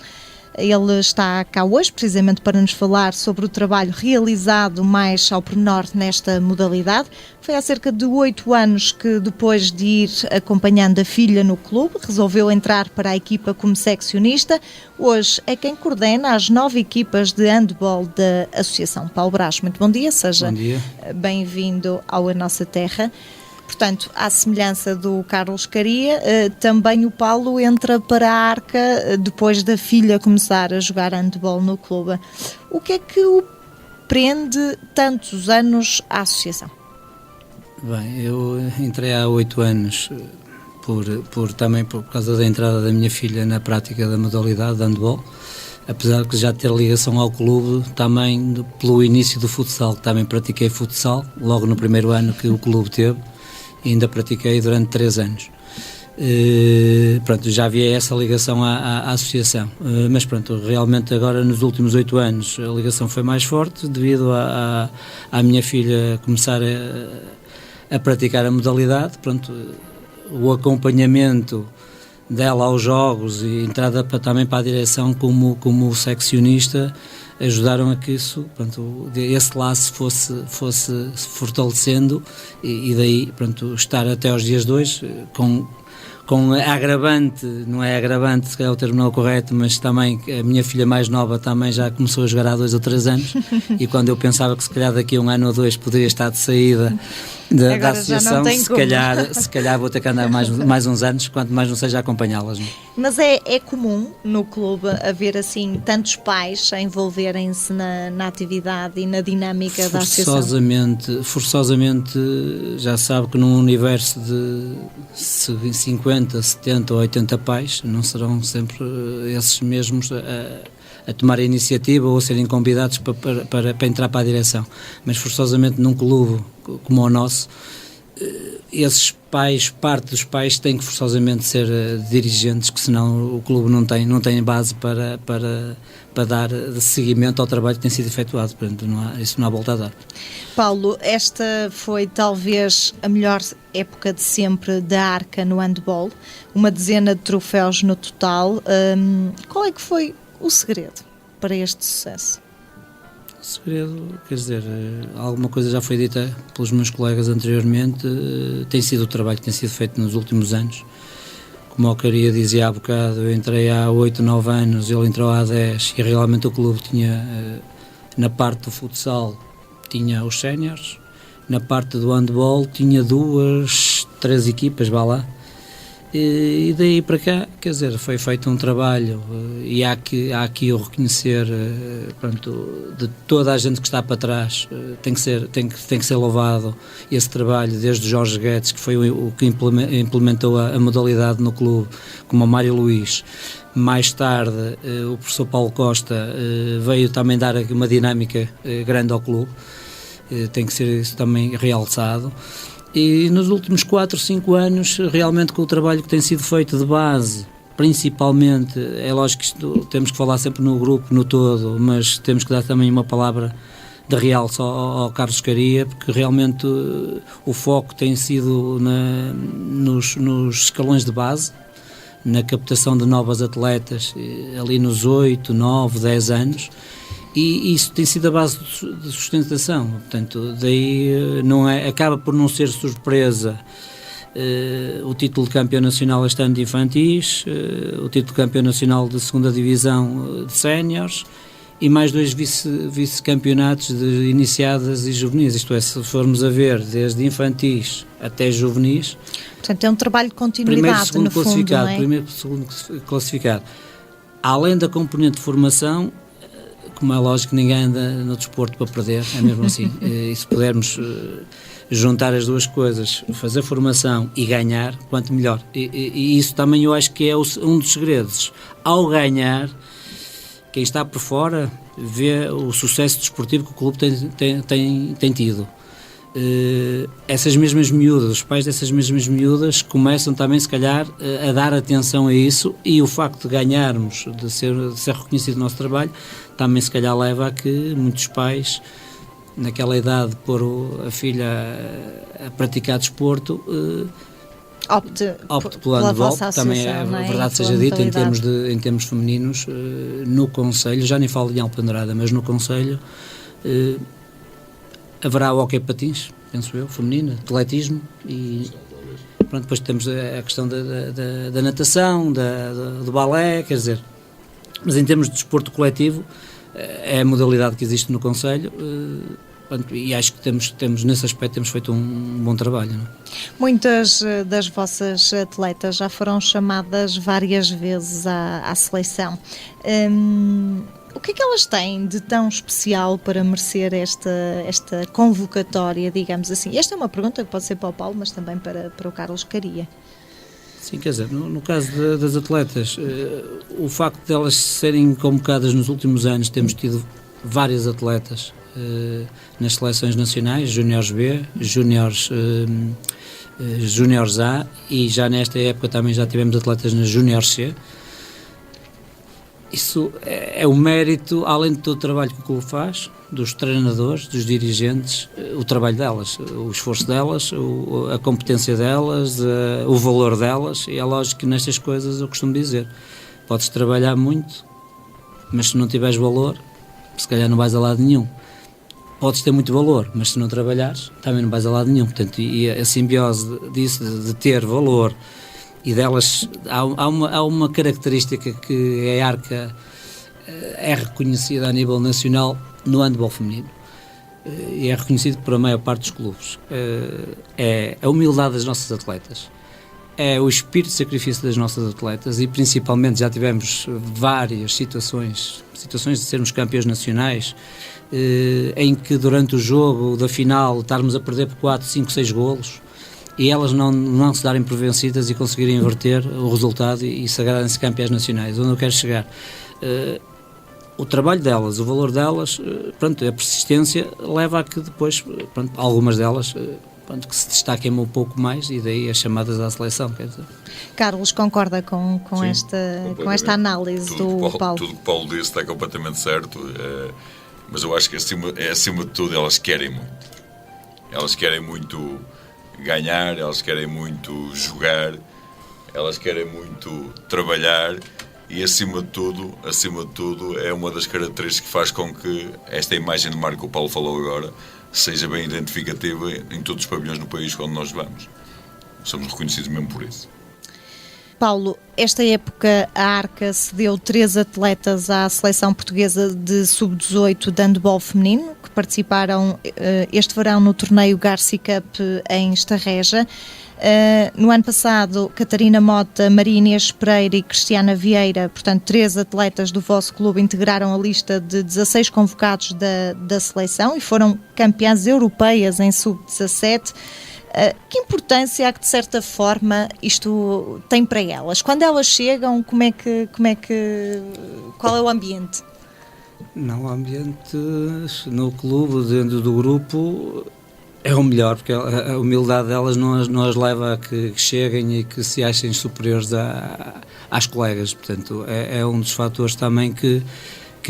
Ele está cá hoje precisamente para nos falar sobre o trabalho realizado mais ao pormenor nesta modalidade. Foi há cerca de 8 anos que, depois de ir acompanhando a filha no clube, resolveu entrar para a equipa como seccionista. Hoje é quem coordena as 9 equipas de handball da Associação. Paulo Brás, muito bom dia, seja bem-vindo ao A Nossa Terra. Portanto, à semelhança do Carlos Caria, também o Paulo entra para a Arca depois da filha começar a jogar handball no clube. O que é que o prende tantos anos à associação? Bem, eu entrei há 8 anos também por causa da entrada da minha filha na prática da modalidade de handball, apesar de já ter ligação ao clube também pelo início do futsal, que também pratiquei futsal, logo no primeiro ano que o clube teve. Ainda pratiquei durante 3 anos. Pronto, já havia essa ligação à associação, mas pronto, realmente agora nos últimos 8 anos a ligação foi mais forte devido à minha filha começar a praticar a modalidade. Pronto, o acompanhamento dela aos jogos e entrada também para a direção como seccionista ajudaram a que isso, pronto, esse laço fosse fortalecendo e daí, pronto, estar até aos dias de hoje com agravante, não é agravante, se calhar o termo não é o correto, mas também a minha filha mais nova também já começou a jogar há 2 ou 3 anos e quando eu pensava que se calhar daqui a 1 ano ou 2 poderia estar de saída da associação, se calhar vou ter que andar mais uns anos, quanto mais não seja acompanhá-las. Mas é comum no clube haver assim tantos pais a envolverem-se na atividade e na dinâmica da associação? Forçosamente já sabe que num universo de 50, 70 ou 80 pais, não serão sempre esses mesmos a tomar a iniciativa ou a serem convidados para entrar para a direção. Mas forçosamente num clube como o nosso, esses pais, parte dos pais tem que forçosamente ser dirigentes, que senão o clube não tem base para dar seguimento ao trabalho que tem sido efetuado. Portanto, isso não há volta a dar. Paulo, esta foi talvez a melhor época de sempre da Arca no handball, uma dezena de troféus no total. Qual é que foi o segredo para este sucesso? O segredo, quer dizer, alguma coisa já foi dita pelos meus colegas anteriormente, tem sido o trabalho que tem sido feito nos últimos anos. Como o Caria dizia há bocado, eu entrei há 8, 9 anos, ele entrou há 10 e realmente o clube tinha, na parte do futsal, tinha os séniores, na parte do handball tinha 2, 3 equipas, vá lá. E daí para cá, quer dizer, foi feito um trabalho e há aqui o reconhecer, pronto, de toda a gente que está para trás, tem que ser louvado esse trabalho, desde o Jorge Guedes, que foi o que implementou a modalidade no clube, como o Mário Luís. Mais tarde, o professor Paulo Costa veio também dar uma dinâmica grande ao clube, tem que ser isso também realçado. E nos últimos 4, 5 anos, realmente com o trabalho que tem sido feito de base, principalmente, é lógico que isto, temos que falar sempre no grupo, no todo, mas temos que dar também uma palavra de realce ao Carlos Caria, porque realmente o foco tem sido nos escalões de base, na captação de novas atletas, ali nos 8, 9, 10 anos, e isso tem sido a base de sustentação. Portanto, daí acaba por não ser surpresa o título de campeão nacional este ano de infantis, o título de campeão nacional de segunda divisão de séniores e mais 2 vice-campeonatos de iniciadas e juvenis. Isto é, se formos a ver desde infantis até juvenis. Portanto, é um trabalho de continuidade, no fundo, não é? Primeiro e segundo classificado. Além da componente de formação, como é lógico, ninguém anda no desporto para perder, é mesmo assim. E se pudermos juntar as duas coisas, fazer formação e ganhar, quanto melhor. E isso também eu acho que é um dos segredos. Ao ganhar, quem está por fora vê o sucesso desportivo que o clube tem tido. Essas mesmas miúdas, os pais dessas mesmas miúdas começam também, se calhar, a dar atenção a isso, e o facto de ganharmos, de ser reconhecido o nosso trabalho, também se calhar leva a que muitos pais, naquela idade de pôr a filha a praticar desporto, opte pelo handball, também é verdade seja dita, em termos femininos, no Conselho, já nem falo em Alpendurada, mas no Conselho haverá o hóquei patins, penso eu, feminino, atletismo e pronto, depois temos a questão da natação, do balé, quer dizer, mas em termos de desporto coletivo é a modalidade que existe no Conselho. E acho que temos nesse aspecto temos feito um bom trabalho. Não é? Muitas das vossas atletas já foram chamadas várias vezes à seleção. O que é que elas têm de tão especial para merecer esta convocatória, digamos assim? Esta é uma pergunta que pode ser para o Paulo, mas também para o Carlos Caria. Sim, quer dizer, no caso das atletas, o facto de elas serem convocadas nos últimos anos, temos tido várias atletas nas seleções nacionais, Júniores B, Júniores A, e já nesta época também já tivemos atletas nas Júniores C. Isso é um mérito, além de todo o trabalho que o clube faz, dos treinadores, dos dirigentes, o trabalho delas, o esforço delas, a competência delas, o valor delas, e é lógico que nestas coisas eu costumo dizer, podes trabalhar muito, mas se não tiveres valor, se calhar não vais a lado nenhum. Podes ter muito valor, mas se não trabalhares, também não vais a lado nenhum. Portanto, e a simbiose disso, de ter valor, e delas, há uma característica que a Arca é reconhecida a nível nacional no handball feminino, e é reconhecido por a maior parte dos clubes. É a humildade das nossas atletas, é o espírito de sacrifício das nossas atletas, e principalmente já tivemos várias situações de sermos campeões nacionais, em que durante o jogo da final estarmos a perder por 4, 5, 6 golos e elas não se darem por vencidas e conseguirem inverter o resultado e sagrarem-se campeãs nacionais. Onde eu quero chegar? O trabalho delas, o valor delas, pronto, a persistência leva a que depois, pronto, algumas delas que se destaquem um pouco mais, e daí as chamadas à seleção, quer dizer. Carlos, concorda com esta análise do Paulo? Tudo que o Paulo disse está completamente certo, mas eu acho que acima de tudo elas querem muito. Elas querem muito ganhar, elas querem muito jogar, elas querem muito trabalhar, e acima de tudo é uma das características que faz com que esta imagem de marca que o Paulo falou agora seja bem identificativa em todos os pavilhões no país onde nós vamos. Somos reconhecidos mesmo por isso. Paulo, esta época a Arca cedeu 3 atletas à seleção portuguesa de sub-18 de handball feminino, que participaram este verão no torneio Garci Cup em Estarreja. No ano passado, Catarina Mota, Maria Inês Pereira e Cristiana Vieira, portanto 3 atletas do vosso clube, integraram a lista de 16 convocados da seleção e foram campeãs europeias em sub-17. Que importância é que, de certa forma, isto tem para elas? Quando elas chegam, qual é o ambiente? Não, o ambiente no clube, dentro do grupo, é o melhor, porque a humildade delas não as leva a que cheguem e que se achem superiores às colegas. Portanto, é um dos fatores também que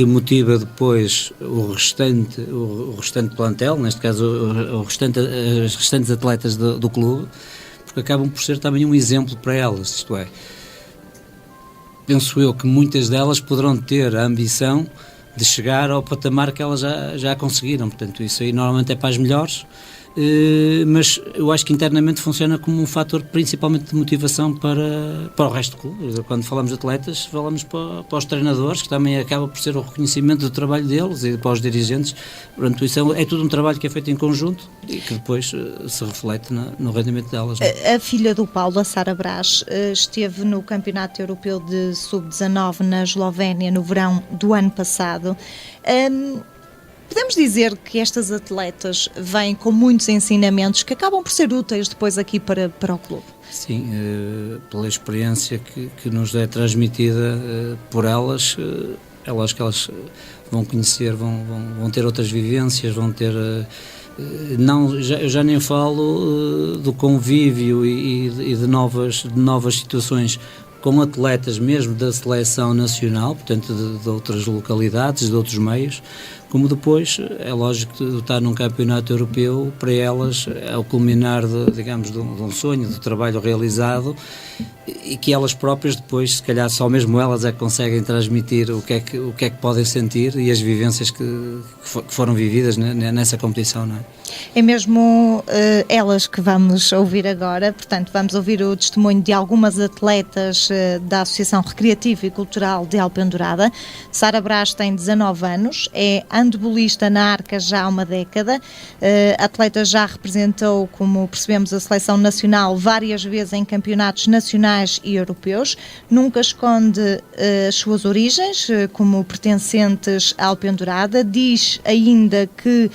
motiva depois o restante plantel, neste caso as restantes atletas do clube, porque acabam por ser também um exemplo para elas, isto é, penso eu que muitas delas poderão ter a ambição de chegar ao patamar que elas já conseguiram, portanto isso aí normalmente é para as melhores, mas eu acho que internamente funciona como um fator principalmente de motivação para o resto do clube. Quando falamos de atletas, falamos para os treinadores, que também acaba por ser o reconhecimento do trabalho deles, e para os dirigentes. Portanto, isso é tudo um trabalho que é feito em conjunto e que depois se reflete no rendimento delas. A filha do Paulo, a Sara Brás, esteve no Campeonato Europeu de Sub-19 na Eslovénia no verão do ano passado. Podemos dizer que estas atletas vêm com muitos ensinamentos que acabam por ser úteis depois aqui para o clube? Sim, pela experiência que nos é transmitida por elas, é lógico que elas vão conhecer, vão ter outras vivências, vão ter... eu já nem falo do convívio e de novas situações com atletas mesmo da seleção nacional, portanto de outras localidades, de outros meios, como depois, é lógico que estar num campeonato europeu, para elas é o culminar digamos, de um sonho, de trabalho realizado, e que elas próprias depois, se calhar só mesmo elas é que conseguem transmitir o que é que podem sentir e as vivências que foram vividas nessa competição, não é? É mesmo elas que vamos ouvir agora, portanto vamos ouvir o testemunho de algumas atletas da Associação Recreativa e Cultural de Alpendurada. Sara Brás tem 19 anos, é handbolista na Arca já há uma década, a atleta já representou, como percebemos, a seleção nacional várias vezes em campeonatos nacionais e europeus, nunca esconde as suas origens como pertencentes à Alpendurada, diz ainda que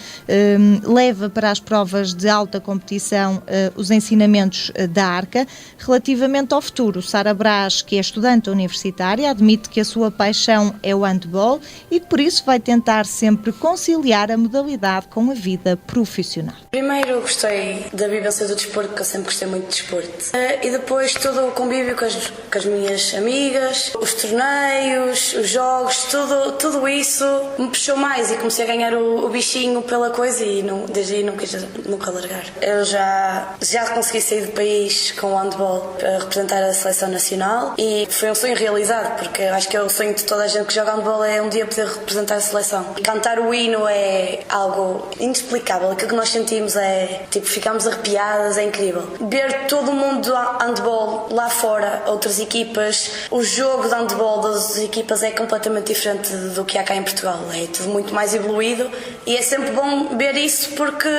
leva para as provas de alta competição os ensinamentos da Arca. Relativamente ao futuro, Sara Brás, que é estudante universitária, admite que a sua paixão é o handball e que por isso vai tentar sempre conciliar a modalidade com a vida profissional. Primeiro gostei da vivência do desporto, porque eu sempre gostei muito de desporto. E depois todo o convívio com as minhas amigas, os torneios, os jogos, tudo isso me puxou mais e comecei a ganhar o bichinho pela coisa e desde aí não quis nunca largar. Eu já consegui sair do país com o handball para representar a seleção nacional e foi um sonho realizado, porque acho que é o sonho de toda a gente que joga handball, é um dia poder representar a seleção. E cantar o hino é algo inexplicável, aquilo que nós sentimos é, ficamos arrepiadas, é incrível. Ver todo o mundo do handball lá fora, outras equipas, o jogo de handball das equipas é completamente diferente do que há cá em Portugal, é tudo muito mais evoluído e é sempre bom ver isso porque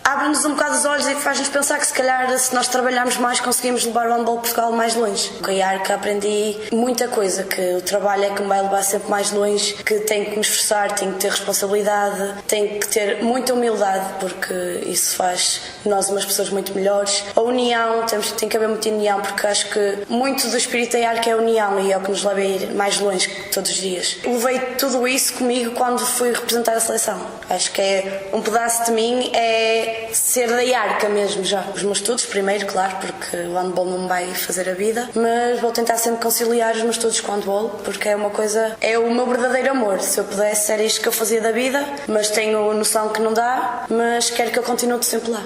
abre-nos um bocado os olhos e faz-nos pensar que se calhar se nós trabalharmos mais conseguimos levar o handball de Portugal mais longe. Com a Arca aprendi muita coisa, que o trabalho é que me vai levar sempre mais longe, que tenho que me esforçar, tenho que ter responsabilidade, tenho que ter muita humildade, porque isso faz de nós umas pessoas muito melhores. A união, tem que haver muita união, porque acho que muito do espírito da Arca é a união e é o que nos leva a ir mais longe todos os dias. Levei tudo isso comigo quando fui representar a seleção. Acho que é um pedaço de mim, é ser da Arca mesmo já. Os meus estudos primeiro, claro, porque o handball não me vai fazer a vida, mas vou tentar sempre conciliar os meus estudos com o handball, porque é uma coisa, é o meu verdadeiro amor. Se eu pudesse, era isto que eu fazia da vida, mas tenho noção que não dá, mas quero que eu continue sempre lá.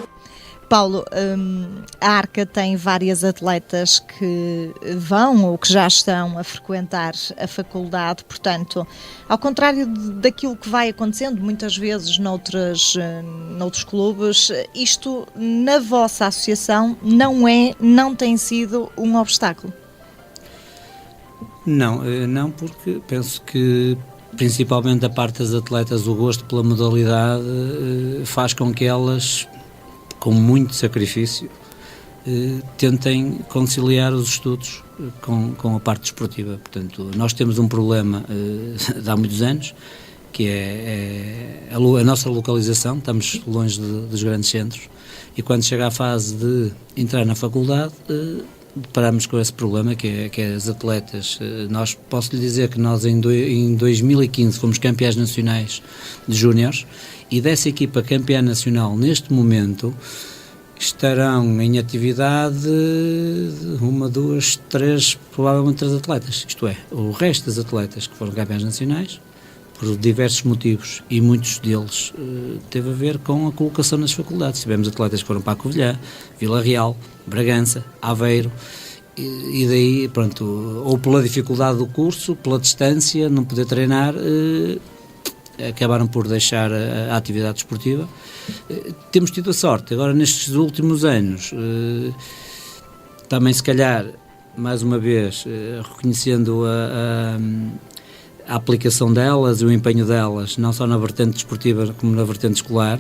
Paulo, a Arca tem várias atletas que vão ou que já estão a frequentar a faculdade, portanto, ao contrário daquilo que vai acontecendo muitas vezes noutros clubes, isto na vossa associação não tem sido um obstáculo? Não, porque penso que principalmente da parte das atletas o gosto pela modalidade faz com que elas, com muito sacrifício, tentem conciliar os estudos com a parte desportiva. Portanto, nós temos um problema de há muitos anos, que é a nossa localização, estamos longe dos grandes centros, e quando chega a fase de entrar na faculdade, deparamos com esse problema, que é as atletas. Posso lhe dizer que nós em 2015 fomos campeões nacionais de júniores, e dessa equipa campeã nacional neste momento estarão em atividade 1, 2, 3, provavelmente 3 atletas, isto é, o resto das atletas que foram campeãs nacionais, por diversos motivos, e muitos deles teve a ver com a colocação nas faculdades. Tivemos atletas que foram para a Covilhã, Vila Real, Bragança, Aveiro, e daí, pronto, ou pela dificuldade do curso, pela distância, não poder treinar, acabaram por deixar a atividade desportiva. Temos tido a sorte, agora nestes últimos anos, também se calhar, mais uma vez, reconhecendo a aplicação delas e o empenho delas, não só na vertente desportiva como na vertente escolar,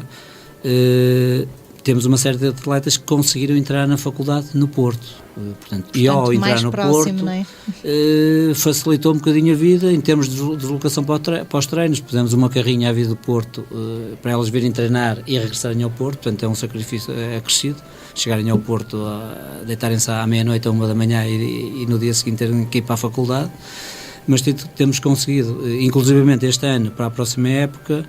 temos uma série de atletas que conseguiram entrar na faculdade no Porto. Portanto, e ao entrar no próximo, Porto, facilitou um bocadinho a vida em termos de deslocação para os treinos. Pusemos uma carrinha à vida do Porto para elas virem treinar e regressarem ao Porto, portanto é um sacrifício acrescido. Chegarem ao Porto, deitarem-se à meia-noite ou 1 da manhã e no dia seguinte terem que ir para a faculdade. Mas temos conseguido, inclusivamente este ano, para a próxima época,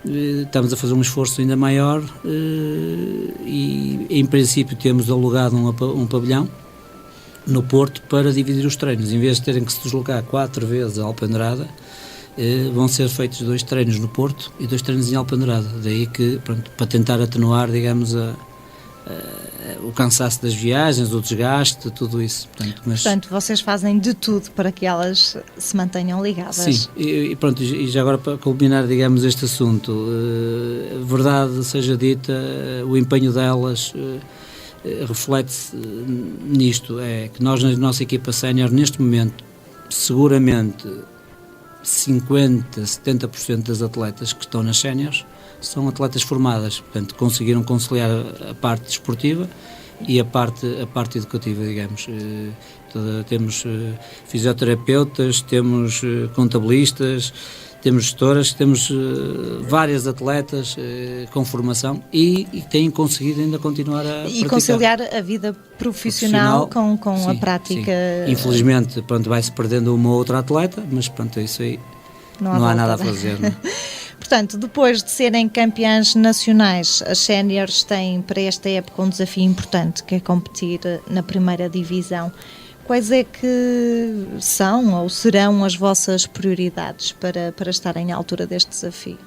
estamos a fazer um esforço ainda maior e em princípio temos alugado um pavilhão no Porto para dividir os treinos. Em vez de terem que se deslocar 4 vezes a Alpendurada, vão ser feitos 2 treinos no Porto e 2 treinos em Alpendurada. Daí que, pronto, para tentar atenuar, digamos, o cansaço das viagens, o desgaste, tudo isso. Portanto, vocês fazem de tudo para que elas se mantenham ligadas. Sim, e pronto, e já agora para culminar, digamos, este assunto, verdade seja dita, o empenho delas reflete-se nisto, é que nós na nossa equipa sénior, neste momento, seguramente 50-70% das atletas que estão nas séniores são atletas formadas, portanto conseguiram conciliar a parte desportiva e a parte educativa, digamos. Temos fisioterapeutas, temos contabilistas, temos gestoras, temos várias atletas com formação e têm conseguido ainda continuar a praticar. E conciliar a vida profissional com sim, a prática. Sim. Infelizmente, pronto, vai-se perdendo uma ou outra atleta, mas pronto, isso aí não há nada a fazer. Não? Portanto, depois de serem campeãs nacionais, as séniores têm para esta época um desafio importante, que é competir na primeira divisão. Quais é que são ou serão as vossas prioridades para estarem à altura deste desafio?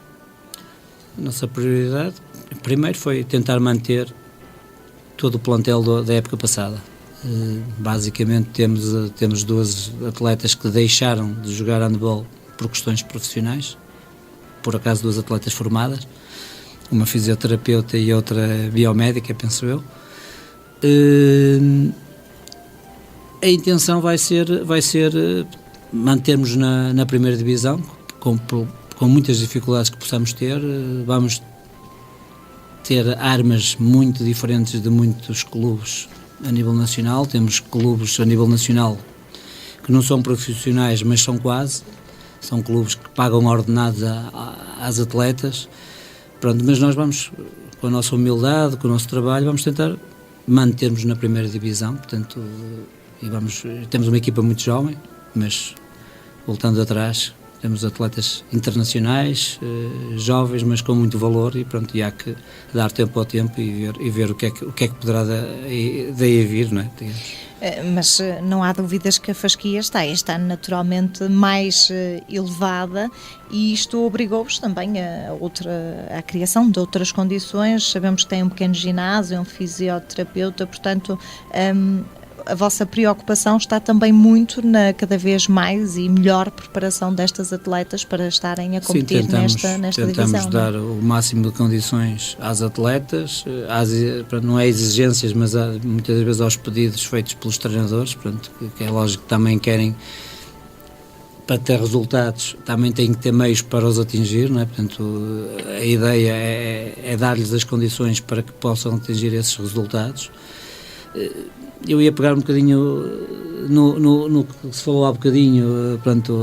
A nossa prioridade, primeiro, foi tentar manter todo o plantel da época passada. Basicamente, temos 2 atletas que deixaram de jogar handball por questões profissionais, por acaso 2 atletas formadas, uma fisioterapeuta e outra biomédica, penso eu. A intenção vai ser mantermos na primeira divisão, com muitas dificuldades que possamos ter. Vamos ter armas muito diferentes de muitos clubes a nível nacional. Temos clubes a nível nacional que não são profissionais, mas são quase. São clubes que pagam ordenados às atletas. Pronto, mas nós vamos, com a nossa humildade, com o nosso trabalho, vamos tentar mantermos na primeira divisão. Portanto, temos uma equipa muito jovem, mas voltando atrás, temos atletas internacionais, jovens, mas com muito valor e pronto, e há que dar tempo ao tempo e ver o que é que poderá daí vir, não é? Mas não há dúvidas que a fasquia está este ano naturalmente mais elevada e isto obrigou-vos também à criação de outras condições. Sabemos que tem um pequeno ginásio, um fisioterapeuta, portanto a vossa preocupação está também muito na cada vez mais e melhor preparação destas atletas para estarem a competir. Sim, nesta divisão. Tentamos dar o máximo de condições às atletas, não é exigências, mas muitas vezes aos pedidos feitos pelos treinadores, portanto, que é lógico que também querem, para ter resultados, também têm que ter meios para os atingir, não é? Portanto, a ideia é dar-lhes as condições para que possam atingir esses resultados. Eu ia pegar um bocadinho no que se falou há bocadinho, portanto,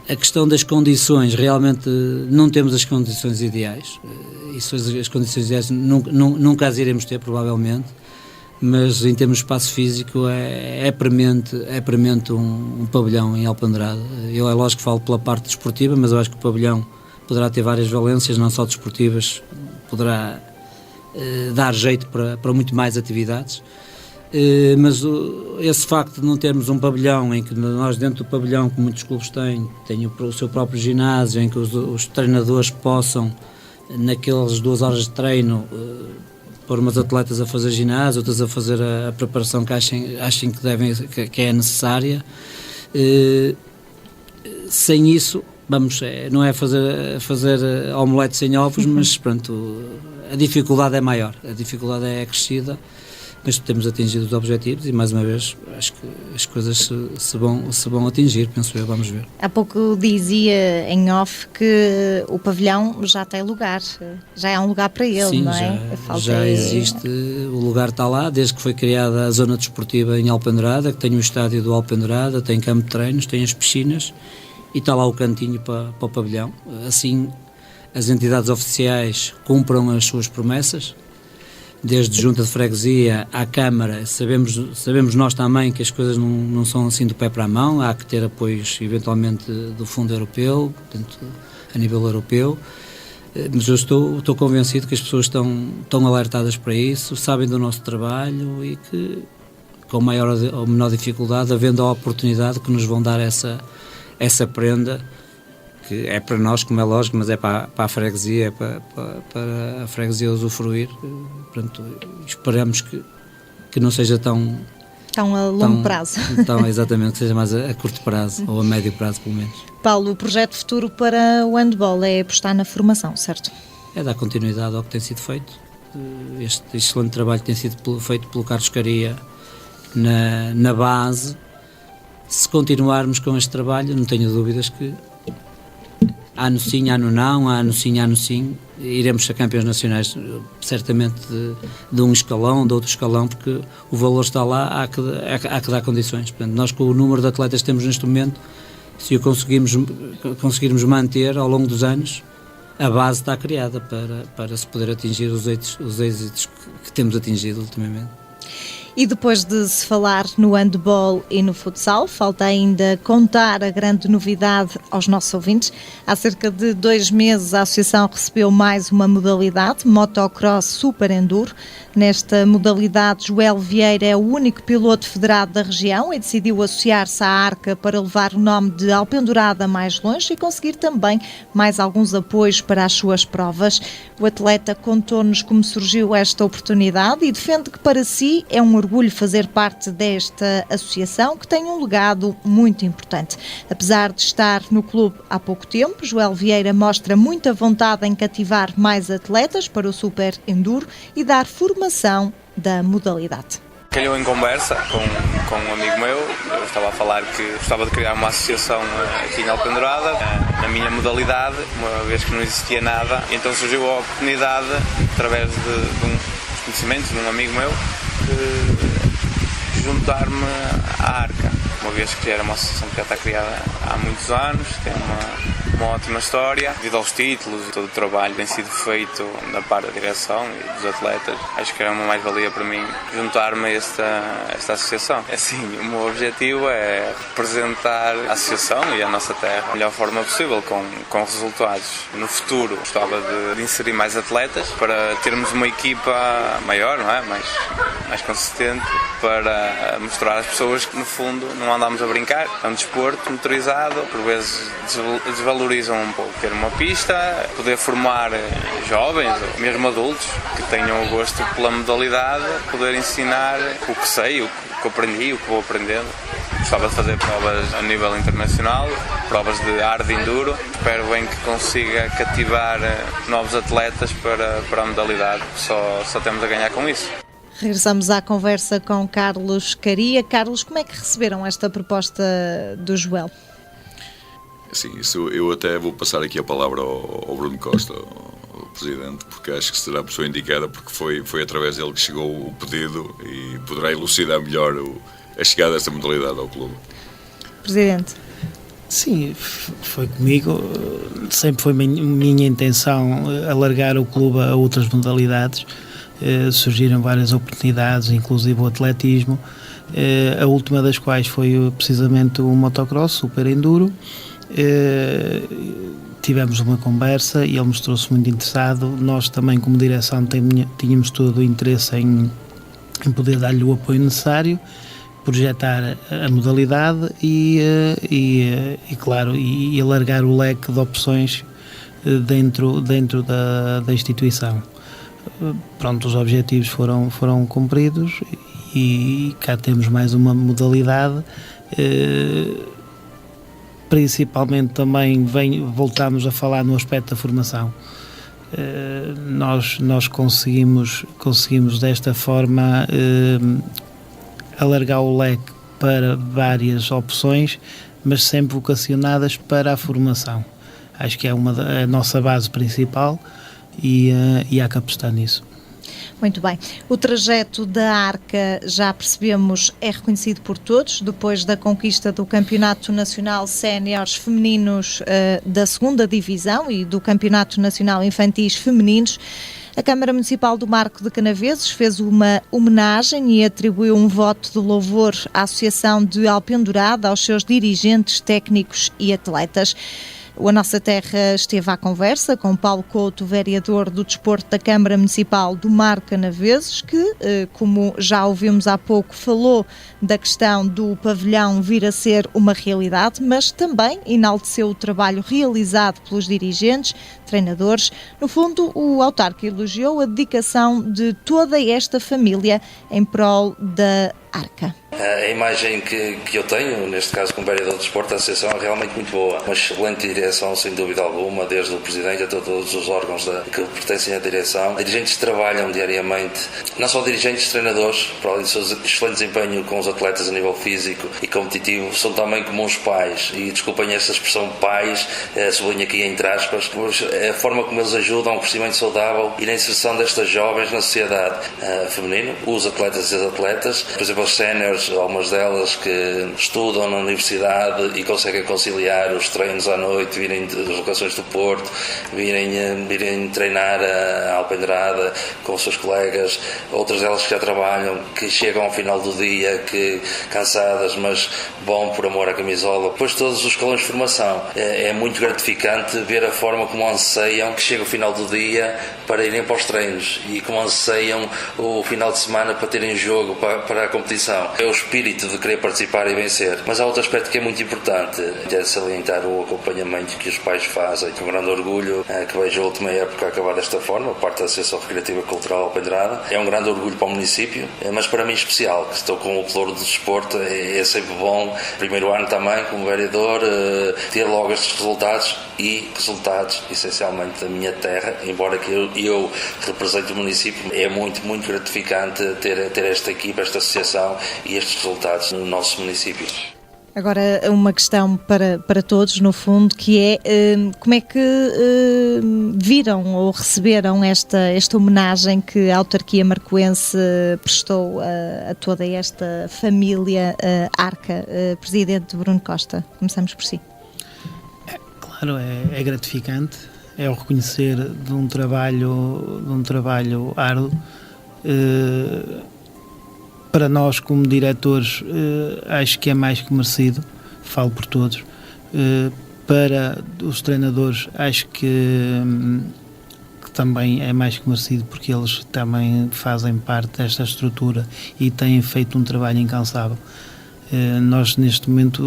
a questão das condições, realmente não temos as condições ideais, as condições ideais nunca as iremos ter, provavelmente, mas em termos de espaço físico é premente um pavilhão em Alpendurada. Eu é lógico que falo pela parte desportiva, mas eu acho que o pavilhão poderá ter várias valências, não só desportivas, poderá dar jeito para muito mais atividades, mas esse facto de não termos um pavilhão em que nós dentro do pavilhão, que muitos clubes têm o seu próprio ginásio, em que os treinadores possam, naquelas 2 horas de treino, pôr umas atletas a fazer ginásio, outras a fazer a preparação que achem que é necessária. Sem isso, não é fazer omelete sem ovos, mas pronto, a dificuldade é maior, a dificuldade é acrescida, mas temos atingido os objetivos e mais uma vez acho que as coisas se vão atingir, penso eu, vamos ver. Há pouco dizia em off que o pavilhão já tem lugar, já há um lugar para ele. Sim, não é? Já existe, o lugar está lá, desde que foi criada a zona desportiva em Alpendurada, que tem o estádio do Alpendurada, tem campo de treinos, tem as piscinas e está lá o cantinho para o pavilhão. Assim, as entidades oficiais cumpram as suas promessas, desde Junta de Freguesia à Câmara. Sabemos nós também que as coisas não são assim do pé para a mão, há que ter apoios eventualmente do Fundo Europeu, portanto, a nível europeu, mas eu estou convencido que as pessoas estão alertadas para isso, sabem do nosso trabalho e que com maior ou menor dificuldade, havendo a oportunidade que nos vão dar essa prenda, que é para nós, como é lógico, mas é para a freguesia, é para a freguesia usufruir. Portanto, esperamos que não seja tão a longo prazo. Exatamente, que seja mais a curto prazo, ou a médio prazo, pelo menos. Paulo, o projeto futuro para o handball é apostar na formação, certo? É dar continuidade ao que tem sido feito. Este excelente trabalho tem sido feito pelo Carlos Caria na base. Se continuarmos com este trabalho, não tenho dúvidas que ano sim, ano não, ano sim, iremos ser campeões nacionais, certamente de um escalão, de outro escalão, porque o valor está lá, há que dar condições. Portanto, nós, com o número de atletas que temos neste momento, se o conseguirmos manter ao longo dos anos, a base está criada para se poder atingir os êxitos que temos atingido ultimamente. E depois de se falar no handball e no futsal, falta ainda contar a grande novidade aos nossos ouvintes. Há cerca de 2 meses a Associação recebeu mais uma modalidade, Motocross Super Enduro. Nesta modalidade, Joel Vieira é o único piloto federado da região e decidiu associar-se à Arca para levar o nome de Alpendurada mais longe e conseguir também mais alguns apoios para as suas provas. O atleta contou-nos como surgiu esta oportunidade e defende que para si é um orgulho fazer parte desta associação que tem um legado muito importante. Apesar de estar no clube há pouco tempo, Joel Vieira mostra muita vontade em cativar mais atletas para o Super Enduro e dar formação da modalidade. Calhou em conversa com um amigo meu, eu estava a falar que gostava de criar uma associação aqui em Alpendurada, na minha modalidade, uma vez que não existia nada, então surgiu a oportunidade, através de uns conhecimentos de um amigo meu, de juntar-me à Arca, uma vez que já era uma associação que já está criada há muitos anos, tem uma ótima história, devido aos títulos e todo o trabalho que tem sido feito da parte da direção e dos atletas. Acho que era uma mais-valia para mim juntar-me a esta associação. Assim, o meu objetivo é representar a associação e a nossa terra da melhor forma possível, com resultados. No futuro, gostava de inserir mais atletas para termos uma equipa maior, não é? mais consistente, para mostrar às pessoas que, no fundo, não andamos a brincar. É um desporto motorizado, por vezes desvalorizam um pouco. Ter uma pista, poder formar jovens, ou mesmo adultos, que tenham o gosto pela modalidade, poder ensinar o que sei, o que aprendi, o que vou aprendendo. Gostava de fazer provas a nível internacional, provas de hard enduro. Espero bem que consiga cativar novos atletas para a modalidade. Só temos a ganhar com isso. Regressamos à conversa com Carlos Caria. Carlos, como é que receberam esta proposta do Joel? Sim, isso eu até vou passar aqui a palavra ao Bruno Costa, ao Presidente, porque acho que será a pessoa indicada, porque foi através dele que chegou o pedido e poderá elucidar melhor a chegada desta modalidade ao clube. Presidente. Sim, foi comigo. Sempre foi minha intenção alargar o clube a outras modalidades. Surgiram várias oportunidades, inclusive o atletismo, a última das quais foi precisamente o motocross, Super Enduro. Tivemos uma conversa e ele mostrou-se muito interessado. Nós também, como direção, tínhamos todo o interesse em poder dar-lhe o apoio necessário, projetar a modalidade e claro, e alargar o leque de opções dentro da instituição. Pronto, os objetivos foram cumpridos e cá temos mais uma modalidade. Principalmente também voltamos a falar no aspecto da formação. Nós conseguimos desta forma alargar o leque para várias opções, mas sempre vocacionadas para a formação. Acho que é a nossa base principal e há que apostar nisso. Muito bem. O trajeto da Arca, já percebemos, é reconhecido por todos, depois da conquista do Campeonato Nacional Séniores Femininos da 2ª Divisão e do Campeonato Nacional Infantis Femininos. A Câmara Municipal do Marco de Canaveses fez uma homenagem e atribuiu um voto de louvor à Associação de Alpendurada, aos seus dirigentes, técnicos e atletas. A Nossa Terra esteve à conversa com Paulo Couto, vereador do Desporto da Câmara Municipal do Mar Canaveses, que, como já ouvimos há pouco, falou da questão do pavilhão vir a ser uma realidade, mas também enalteceu o trabalho realizado pelos dirigentes, treinadores. No fundo, o autarca elogiou a dedicação de toda esta família em prol da Arca. A imagem que eu tenho, neste caso como vereador de desporto, da associação é realmente muito boa. Uma excelente direção, sem dúvida alguma, desde o presidente até todos os órgãos que pertencem à direção. Dirigentes trabalham diariamente, não só dirigentes, treinadores, para além do seu excelente desempenho com os atletas a nível físico e competitivo, são também como os pais. E desculpem esta expressão pais, sublinho aqui entre aspas, pois a forma como eles ajudam ao crescimento saudável e na inserção destas jovens na sociedade feminina, os atletas e as atletas, por exemplo, as séniores, algumas delas que estudam na universidade e conseguem conciliar os treinos à noite, virem das locações do Porto, virem treinar a Alpendrada com os seus colegas, outras delas que já trabalham, que chegam ao final do dia, que cansadas, mas bom por amor à camisola. Depois todos os escalões de formação. É muito gratificante ver a forma como anseiam que chega o final do dia para irem para os treinos e como anseiam o final de semana para terem jogo, para a competição. É o espírito de querer participar e vencer. Mas há outro aspecto que é muito importante, é salientar o acompanhamento que os pais fazem. Com grande orgulho que vejo a última época acabar desta forma, parte da Associação Recreativa e Cultural Alpendrada. É um grande orgulho para o município, mas para mim especial, que estou com o pelouro do desporto, é sempre bom. Primeiro ano também, como vereador, ter logo estes resultados e resultados, essencialmente, da minha terra, embora que eu represente o município, é muito, muito gratificante ter esta equipa, esta associação e estes resultados no nosso município. Agora, uma questão para todos, no fundo, que é como é que viram ou receberam esta homenagem que a autarquia marcoense prestou a toda esta família Arca. Presidente Bruno Costa, começamos por si. Claro, é gratificante, é o reconhecer de um trabalho árduo. Para nós, como diretores, acho que é mais que merecido, falo por todos. Para os treinadores, acho que também é mais que merecido, porque eles também fazem parte desta estrutura e têm feito um trabalho incansável. Nós, neste momento,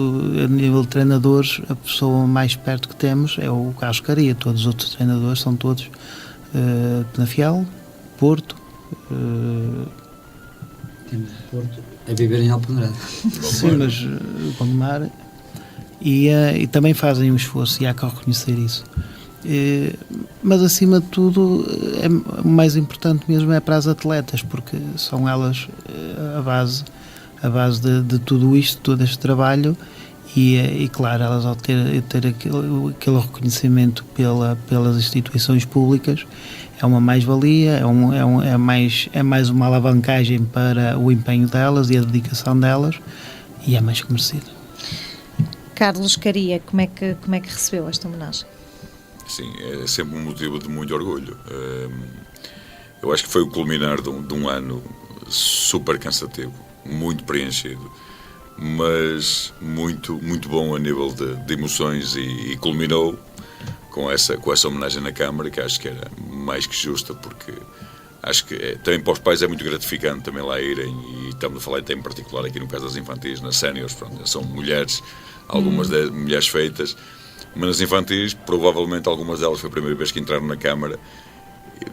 a nível de treinadores, a pessoa mais perto que temos é o Carlos Caria. Todos os outros treinadores são todos Penafiel, Porto, Porto a viver em Alpendrada. Sim, mas Gondomar e também fazem um esforço e há que reconhecer isso. Mas acima de tudo, o mais importante mesmo é para as atletas, porque são elas a base de tudo isto, todo este trabalho e claro, elas ao ter aquele reconhecimento pelas instituições públicas é uma mais-valia, é mais uma alavancagem para o empenho delas e a dedicação delas e é mais que merecido. Carlos Caria, como é que recebeu esta homenagem? Sim, é sempre um motivo de muito orgulho. Eu acho que foi o culminar de um ano super cansativo, muito preenchido, mas muito, muito bom a nível de emoções e culminou com essa homenagem na Câmara, que acho que era mais que justa, porque acho que também para os pais é muito gratificante também lá irem, e estamos a falar até em particular aqui no caso das infantis, nas séniores, pronto, são mulheres, algumas mulheres feitas, mas nas infantis provavelmente algumas delas foi a primeira vez que entraram na Câmara,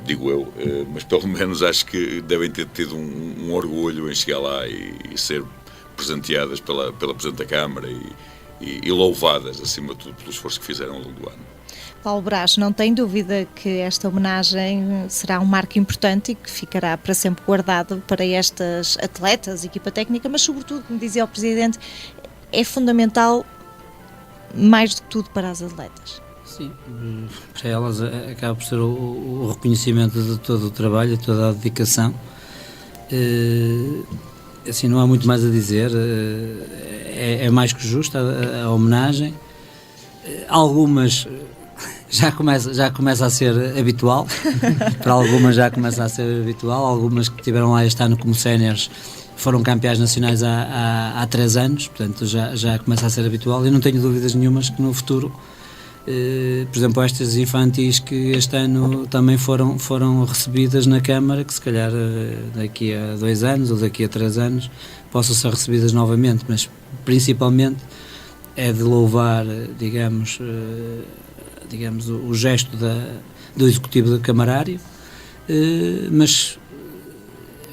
digo eu, mas pelo menos acho que devem ter tido um orgulho em chegar lá e ser presenteadas pela Presidente da Câmara e louvadas, acima de tudo, pelo esforço que fizeram ao longo do ano. Paulo Brás, não tem dúvida que esta homenagem será um marco importante e que ficará para sempre guardado para estas atletas, equipa técnica, mas sobretudo, como dizia o Presidente, é fundamental mais do que tudo para as atletas. Sim, para elas acaba por ser o reconhecimento de todo o trabalho, de toda a dedicação. Assim, não há muito mais a dizer, é mais que justa a homenagem. Algumas já começa a ser habitual, para algumas já começa a ser habitual, algumas que estiveram lá este ano como séniores foram campeãs nacionais há 3 anos, portanto já começa a ser habitual e não tenho dúvidas nenhumas que no futuro por exemplo, estas infantis que este ano também foram recebidas na Câmara, que se calhar daqui a 2 anos ou daqui a 3 anos possam ser recebidas novamente, mas principalmente é de louvar, digamos, o gesto do Executivo Camarário, mas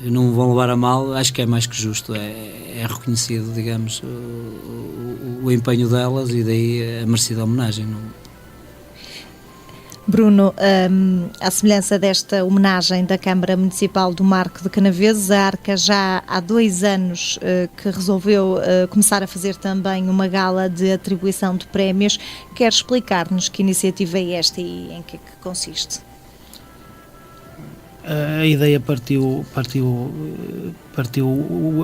não vão levar a mal, acho que é mais que justo, é reconhecido, digamos, o empenho delas e daí a merecida homenagem. Bruno, à semelhança desta homenagem da Câmara Municipal do Marco de Canaveses, a Arca já há 2 anos que resolveu começar a fazer também uma gala de atribuição de prémios. Quer explicar-nos que iniciativa é esta e em que é que consiste? A ideia partiu,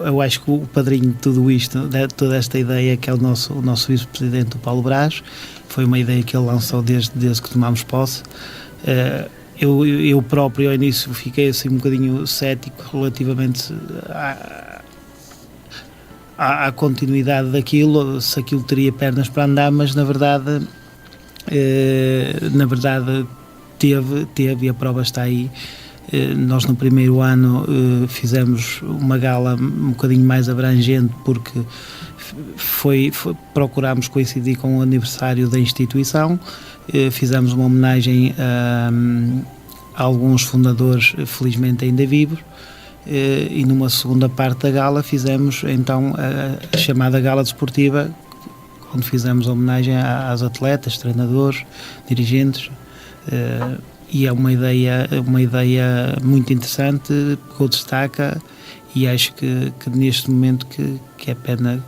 eu acho que o padrinho de tudo isto, de toda esta ideia, que é o nosso vice-presidente, o Paulo Brás, foi uma ideia que ele lançou desde que tomámos posse. Eu próprio, ao início, fiquei assim um bocadinho cético relativamente à continuidade daquilo, se aquilo teria pernas para andar, mas na verdade teve e a prova está aí. Nós no primeiro ano fizemos uma gala um bocadinho mais abrangente, porque procurámos coincidir com o aniversário da instituição, fizemos uma homenagem a alguns fundadores felizmente ainda vivos, e numa segunda parte da gala fizemos então a chamada gala desportiva, onde fizemos homenagem às atletas, treinadores, dirigentes, e é uma ideia muito interessante, que o destaca, e acho que neste momento que é pena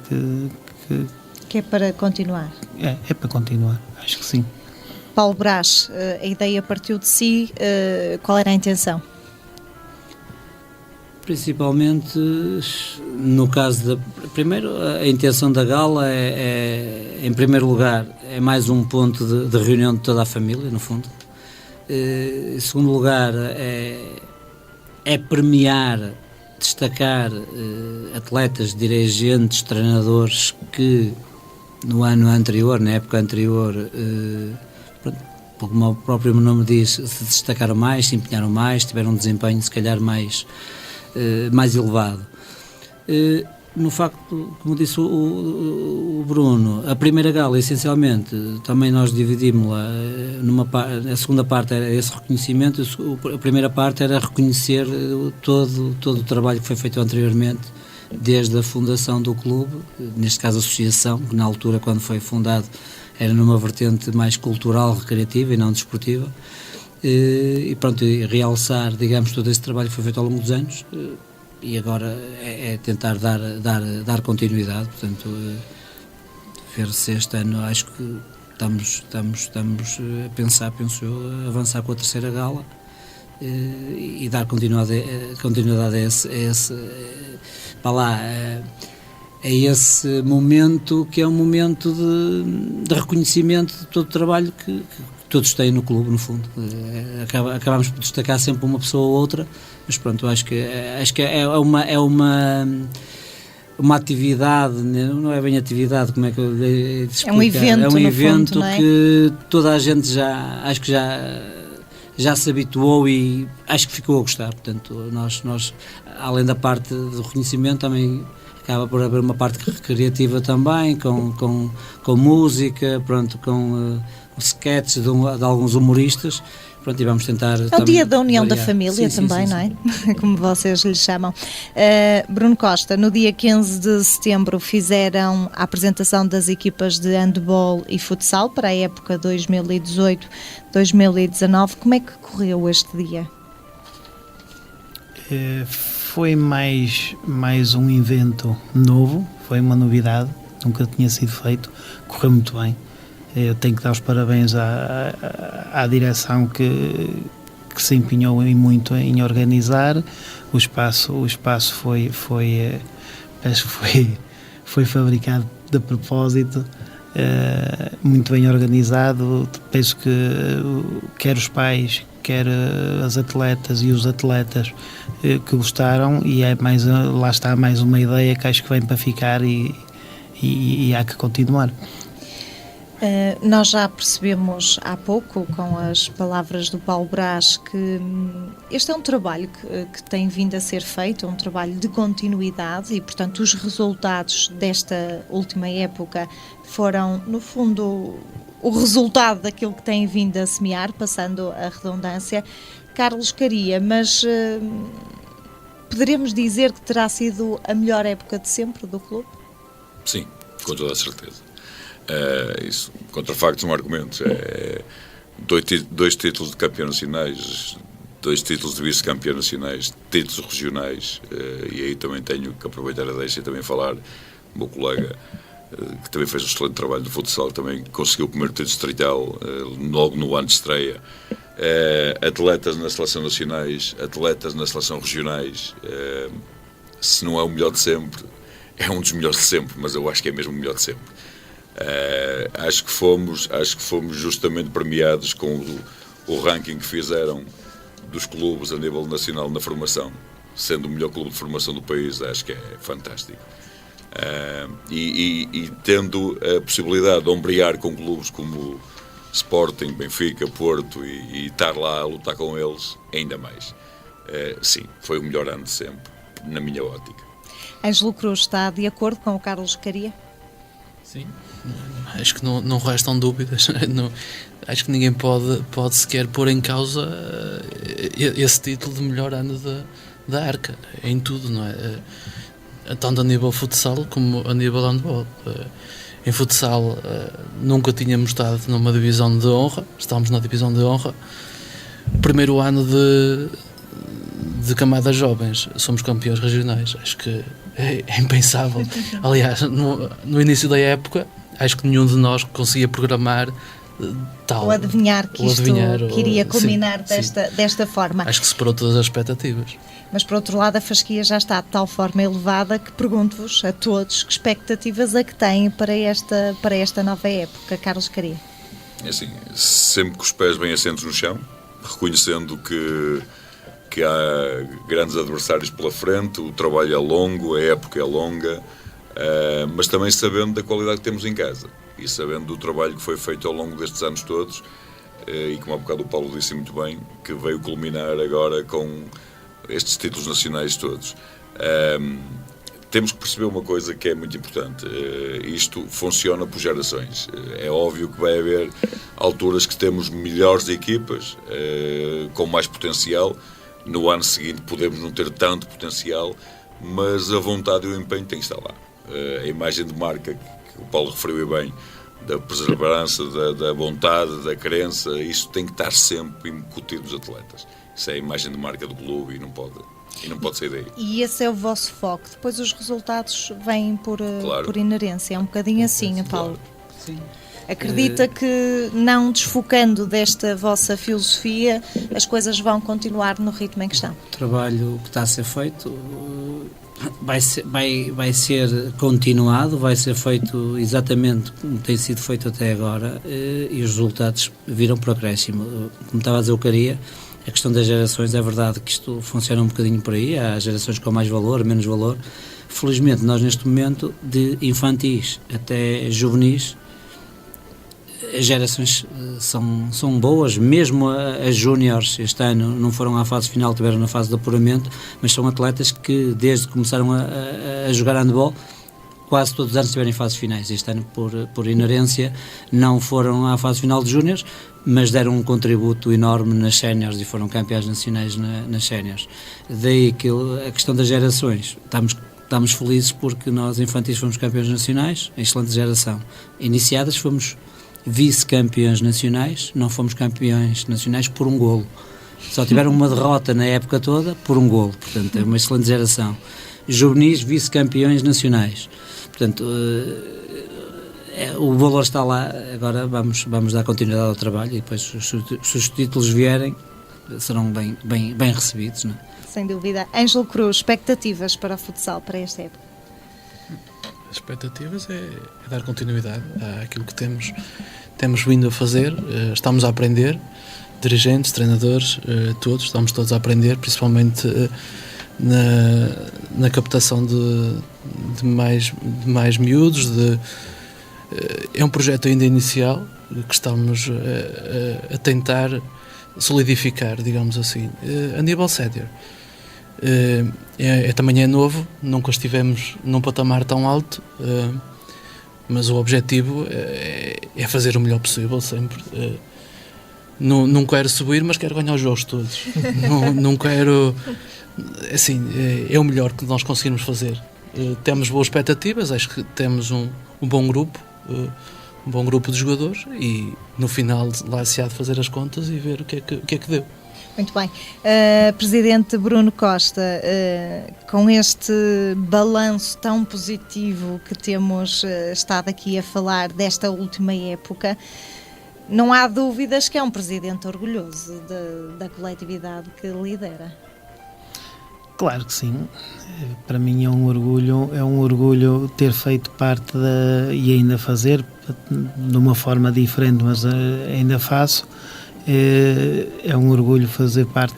que é para continuar. É para continuar, acho que sim. Paulo Brás, a ideia partiu de si, qual era a intenção? Principalmente, no caso primeiro, a intenção da gala em primeiro lugar, é mais um ponto de reunião de toda a família, no fundo. Em segundo lugar, é premiar, destacar atletas, dirigentes, treinadores que no ano anterior, na época anterior, como o próprio nome diz, se destacaram mais, se empenharam mais, tiveram um desempenho se calhar mais elevado. No facto, como disse o Bruno, a primeira gala, essencialmente, também nós dividimos-la a segunda parte era esse reconhecimento, a primeira parte era reconhecer todo o trabalho que foi feito anteriormente, desde a fundação do clube, neste caso a associação, que na altura, quando foi fundado, era numa vertente mais cultural, recreativa e não desportiva, e pronto, realçar, digamos, todo esse trabalho que foi feito ao longo dos anos. E agora é tentar dar continuidade, portanto, ver se este ano, acho que estamos a pensar, penso eu, avançar com a terceira gala e dar continuidade a esse momento, que é um momento de reconhecimento de todo o trabalho que todos têm no clube, no fundo. Acabamos por destacar sempre uma pessoa ou outra, mas pronto, acho que é uma atividade, não é bem atividade, como é que eu lhe explicar? É um evento, é um evento fundo, não é? Que toda a gente já se habituou e acho que ficou a gostar. Portanto, nós além da parte do reconhecimento, também acaba por haver uma parte recreativa também, com música, pronto, com sketches de alguns humoristas. Pronto, e vamos tentar. É o dia da união variar. Da família, sim, também, sim, não é? Como vocês lhe chamam. Bruno Costa, no dia 15 de setembro fizeram a apresentação das equipas de handball e futsal para a época 2018-2019. Como é que correu este dia? Foi mais um evento novo, foi uma novidade, nunca tinha sido feito, correu muito bem. Eu tenho que dar os parabéns à direção que se empenhou muito em organizar. O espaço foi fabricado de propósito, muito bem organizado. Penso que quer os pais, quer as atletas e os atletas que gostaram, e lá está mais uma ideia que acho que vem para ficar e há que continuar. Nós já percebemos há pouco, com as palavras do Paulo Brás, que este é um trabalho que tem vindo a ser feito, um trabalho de continuidade e, portanto, os resultados desta última época foram, no fundo, o resultado daquilo que tem vindo a semear, passando a redundância. Carlos Caria, mas poderemos dizer que terá sido a melhor época de sempre do clube? Sim, com toda a certeza. Isso, contra factos, não argumentos. Dois títulos de campeão nacionais, 2 títulos de vice-campeão nacionais, títulos regionais, e aí também tenho que aproveitar a deixa e também falar, o meu colega, que também fez um excelente trabalho no futsal, também conseguiu o primeiro título distrital logo no ano de estreia. Atletas nas seleções nacionais, atletas nas seleções regionais, se não é o melhor de sempre, é um dos melhores de sempre, mas eu acho que é mesmo o melhor de sempre. Acho que fomos justamente premiados com o ranking que fizeram dos clubes a nível nacional na formação, sendo o melhor clube de formação do país. Acho que é fantástico. E tendo a possibilidade de ombrear com clubes como Sporting, Benfica, Porto e estar lá a lutar com eles, ainda mais. Sim, foi o melhor ano de sempre, na minha ótica. Ângelo Cruz está de acordo com o Carlos Caria? Sim, acho que não restam dúvidas. Acho que ninguém pode sequer pôr em causa esse título de melhor ano da Arca, em tudo, não é? Tanto a nível futsal como a nível handball. Em futsal nunca tínhamos estado numa divisão de honra, estávamos na divisão de honra. Primeiro ano de camadas jovens, somos campeões regionais. Acho que é impensável. Aliás, no início da época, acho que nenhum de nós conseguia programar tal. Ou adivinhar que isto iria culminar desta forma. Acho que superou todas as expectativas. Mas, por outro lado, a fasquia já está de tal forma elevada que pergunto-vos a todos que expectativas é que têm para esta nova época. Carlos Caria. É assim, sempre com os pés bem assentos no chão, reconhecendo que há grandes adversários pela frente, o trabalho é longo, a época é longa, mas também sabendo da qualidade que temos em casa e sabendo do trabalho que foi feito ao longo destes anos todos, e como há bocado o Paulo disse muito bem, que veio culminar agora com estes títulos nacionais todos. Temos que perceber uma coisa que é muito importante. Isto funciona por gerações. É óbvio que vai haver alturas que temos melhores equipas, com mais potencial. No ano seguinte podemos não ter tanto potencial, mas a vontade e o empenho têm que estar lá. A imagem de marca que o Paulo referiu bem, da perseverança, da vontade, da crença, isso tem que estar sempre incutido nos atletas. Isso é a imagem de marca do clube e não pode sair daí. E esse é o vosso foco. Depois os resultados vêm por inerência. É um bocadinho assim, Paulo. Claro. Sim. Acredita que, não desfocando desta vossa filosofia, as coisas vão continuar no ritmo em que estão? O trabalho que está a ser feito vai ser continuado, vai ser feito exatamente como tem sido feito até agora, e os resultados viram por acréscimo. Como estava a dizer o Caria, a questão das gerações, é verdade que isto funciona um bocadinho por aí, há gerações com mais valor, menos valor. Felizmente nós neste momento, de infantis até juvenis, as gerações são boas, mesmo as júniores este ano não foram à fase final, estiveram na fase de apuramento, mas são atletas que desde que começaram a jogar handball, quase todos os anos estiveram em fases finais. Este ano, por inerência, não foram à fase final de júniores, mas deram um contributo enorme nas séniores e foram campeões nacionais nas séniores. Daí que a questão das gerações, estamos felizes porque nós infantis fomos campeões nacionais, em excelente geração. Iniciadas fomos vice-campeões nacionais, não fomos campeões nacionais por um golo. Só tiveram uma derrota na época toda por um golo, portanto é uma excelente geração. Juvenis, vice-campeões nacionais. Portanto, o valor está lá, agora vamos dar continuidade ao trabalho e depois se os títulos vierem serão bem recebidos, não é? Sem dúvida. Ângelo Cruz, expectativas para o futsal para esta época? As expectativas é dar continuidade àquilo que temos vindo a fazer. Estamos a aprender, dirigentes, treinadores, estamos todos a aprender, principalmente na captação de mais miúdos, É um projeto ainda inicial que estamos a tentar solidificar, digamos assim, a nível sénior. Também é novo, nunca estivemos num patamar tão alto, mas o objetivo é fazer o melhor possível sempre. Não quero subir, mas quero ganhar os jogos todos. não quero... Assim, é o melhor que nós conseguimos fazer. Temos boas expectativas, acho que temos um bom grupo, de jogadores, e no final lá se há de fazer as contas e ver o que é que deu. Muito bem. Presidente Bruno Costa, com este balanço tão positivo que temos estado aqui a falar desta última época, não há dúvidas que é um presidente orgulhoso da coletividade que lidera. Claro que sim. Para mim é um orgulho ter feito parte e ainda fazer de uma forma diferente, mas ainda faço. É um orgulho fazer parte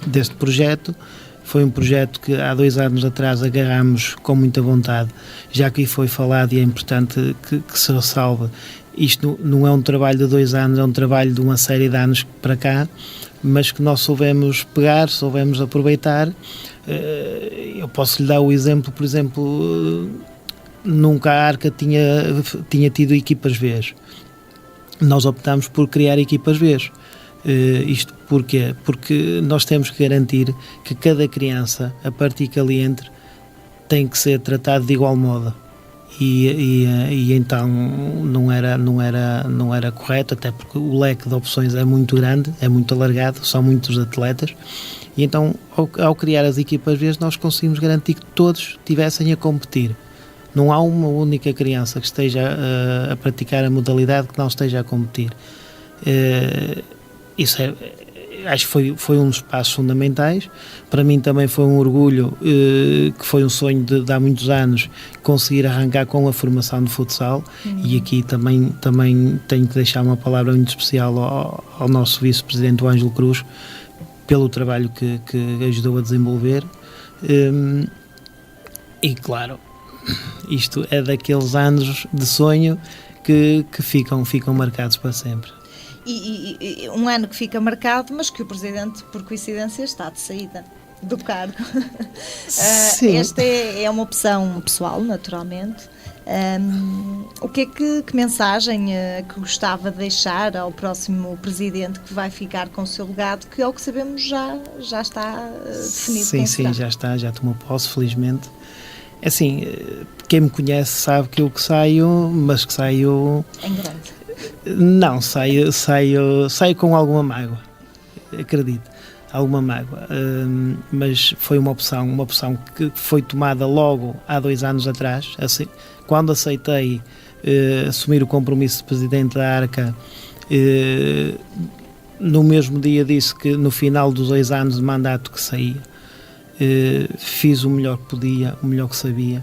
deste projeto. Foi um projeto que há 2 anos atrás agarramos com muita vontade, já que foi falado, e é importante que se ressalve. Isto não é um trabalho de 2 anos, é um trabalho de uma série de anos para cá, mas que nós soubemos pegar, soubemos aproveitar. Eu posso lhe dar o exemplo, por exemplo, nunca a Arca tinha tido equipas B. Nós optámos por criar equipas B. Isto porquê? Porque nós temos que garantir que cada criança, a partir que ali entre, tem que ser tratado de igual modo. E então não era correto, até porque o leque de opções é muito grande, é muito alargado, são muitos atletas, e então ao criar as equipas B nós conseguimos garantir que todos estivessem a competir. Não há uma única criança que esteja a praticar a modalidade que não esteja a competir. Isso acho que foi um dos passos fundamentais. Para mim também foi um orgulho, que foi um sonho de há muitos anos, conseguir arrancar com a formação de futsal. E aqui também tenho que deixar uma palavra muito especial ao nosso vice-presidente, o Ângelo Cruz, pelo trabalho que ajudou a desenvolver. E claro, isto é daqueles anos de sonho que ficam marcados para sempre. E um ano que fica marcado, mas que o Presidente, por coincidência, está de saída do cargo. Esta é uma opção pessoal, naturalmente. Que mensagem que gostava de deixar ao próximo Presidente que vai ficar com o seu legado, que, ao que sabemos, já está definido? Sim, já tomou posse, felizmente. Assim, quem me conhece sabe que eu saio, mas que saio... Em grande. Não, saio com alguma mágoa, acredito, alguma mágoa, mas foi uma opção que foi tomada logo há 2 anos atrás, assim, quando aceitei assumir o compromisso de Presidente da Arca. No mesmo dia disse que no final dos 2 anos de mandato que saía, fiz o melhor que podia, o melhor que sabia.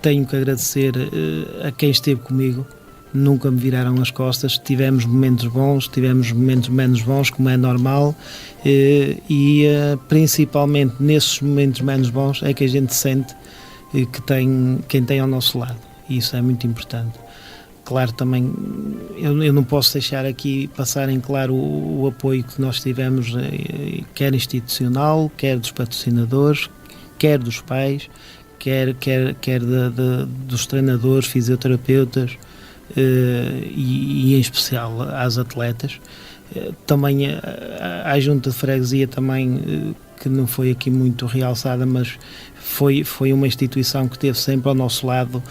Tenho que agradecer a quem esteve comigo. Nunca me viraram as costas. Tivemos momentos bons, tivemos momentos menos bons, como é normal, e principalmente nesses momentos menos bons é que a gente sente que tem quem tem ao nosso lado, e isso é muito importante. Claro, também eu não posso deixar aqui passar em claro o apoio que nós tivemos, quer institucional, quer dos patrocinadores, quer dos pais, quer dos treinadores, fisioterapeutas, e em especial às atletas. Também à junta de freguesia também, que não foi aqui muito realçada, mas foi uma instituição que esteve sempre ao nosso lado.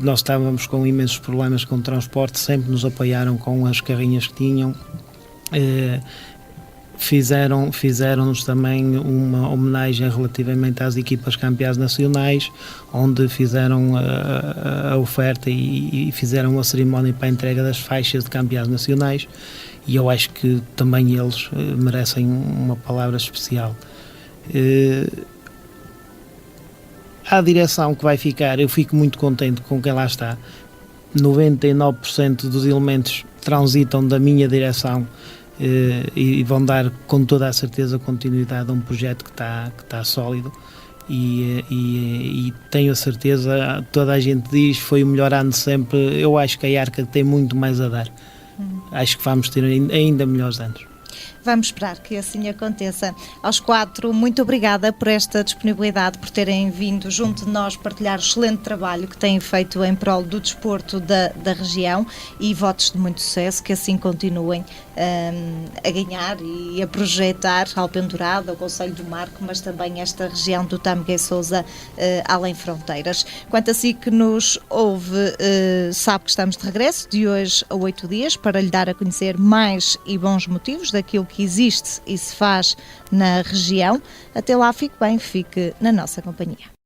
Nós estávamos com imensos problemas com o transporte, sempre nos apoiaram com as carrinhas que tinham. Fizeram-nos também uma homenagem relativamente às equipas campeãs nacionais, onde fizeram a oferta e fizeram a cerimónia para a entrega das faixas de campeãs nacionais, e eu acho que também eles merecem uma palavra especial. A direção que vai ficar, eu fico muito contente com quem lá está. 99% dos elementos transitam da minha direção, e vão dar com toda a certeza continuidade a um projeto que está sólido, e tenho a certeza, toda a gente diz, foi o melhor ano de sempre. Eu acho que a Arca tem muito mais a dar. Acho que vamos ter ainda melhores anos. Vamos esperar que assim aconteça. Aos 4, muito obrigada por esta disponibilidade, por terem vindo junto de nós partilhar o excelente trabalho que têm feito em prol do desporto da região, e votos de muito sucesso, que assim continuem a ganhar e a projetar Alpendurada, o Concelho do Marco, mas também esta região do Tâmega e Sousa, além fronteiras. Quanto a si que nos ouve, sabe que estamos de regresso de hoje a 8 dias para lhe dar a conhecer mais e bons motivos daquilo que existe e se faz na região. Até lá, fique bem, fique na nossa companhia.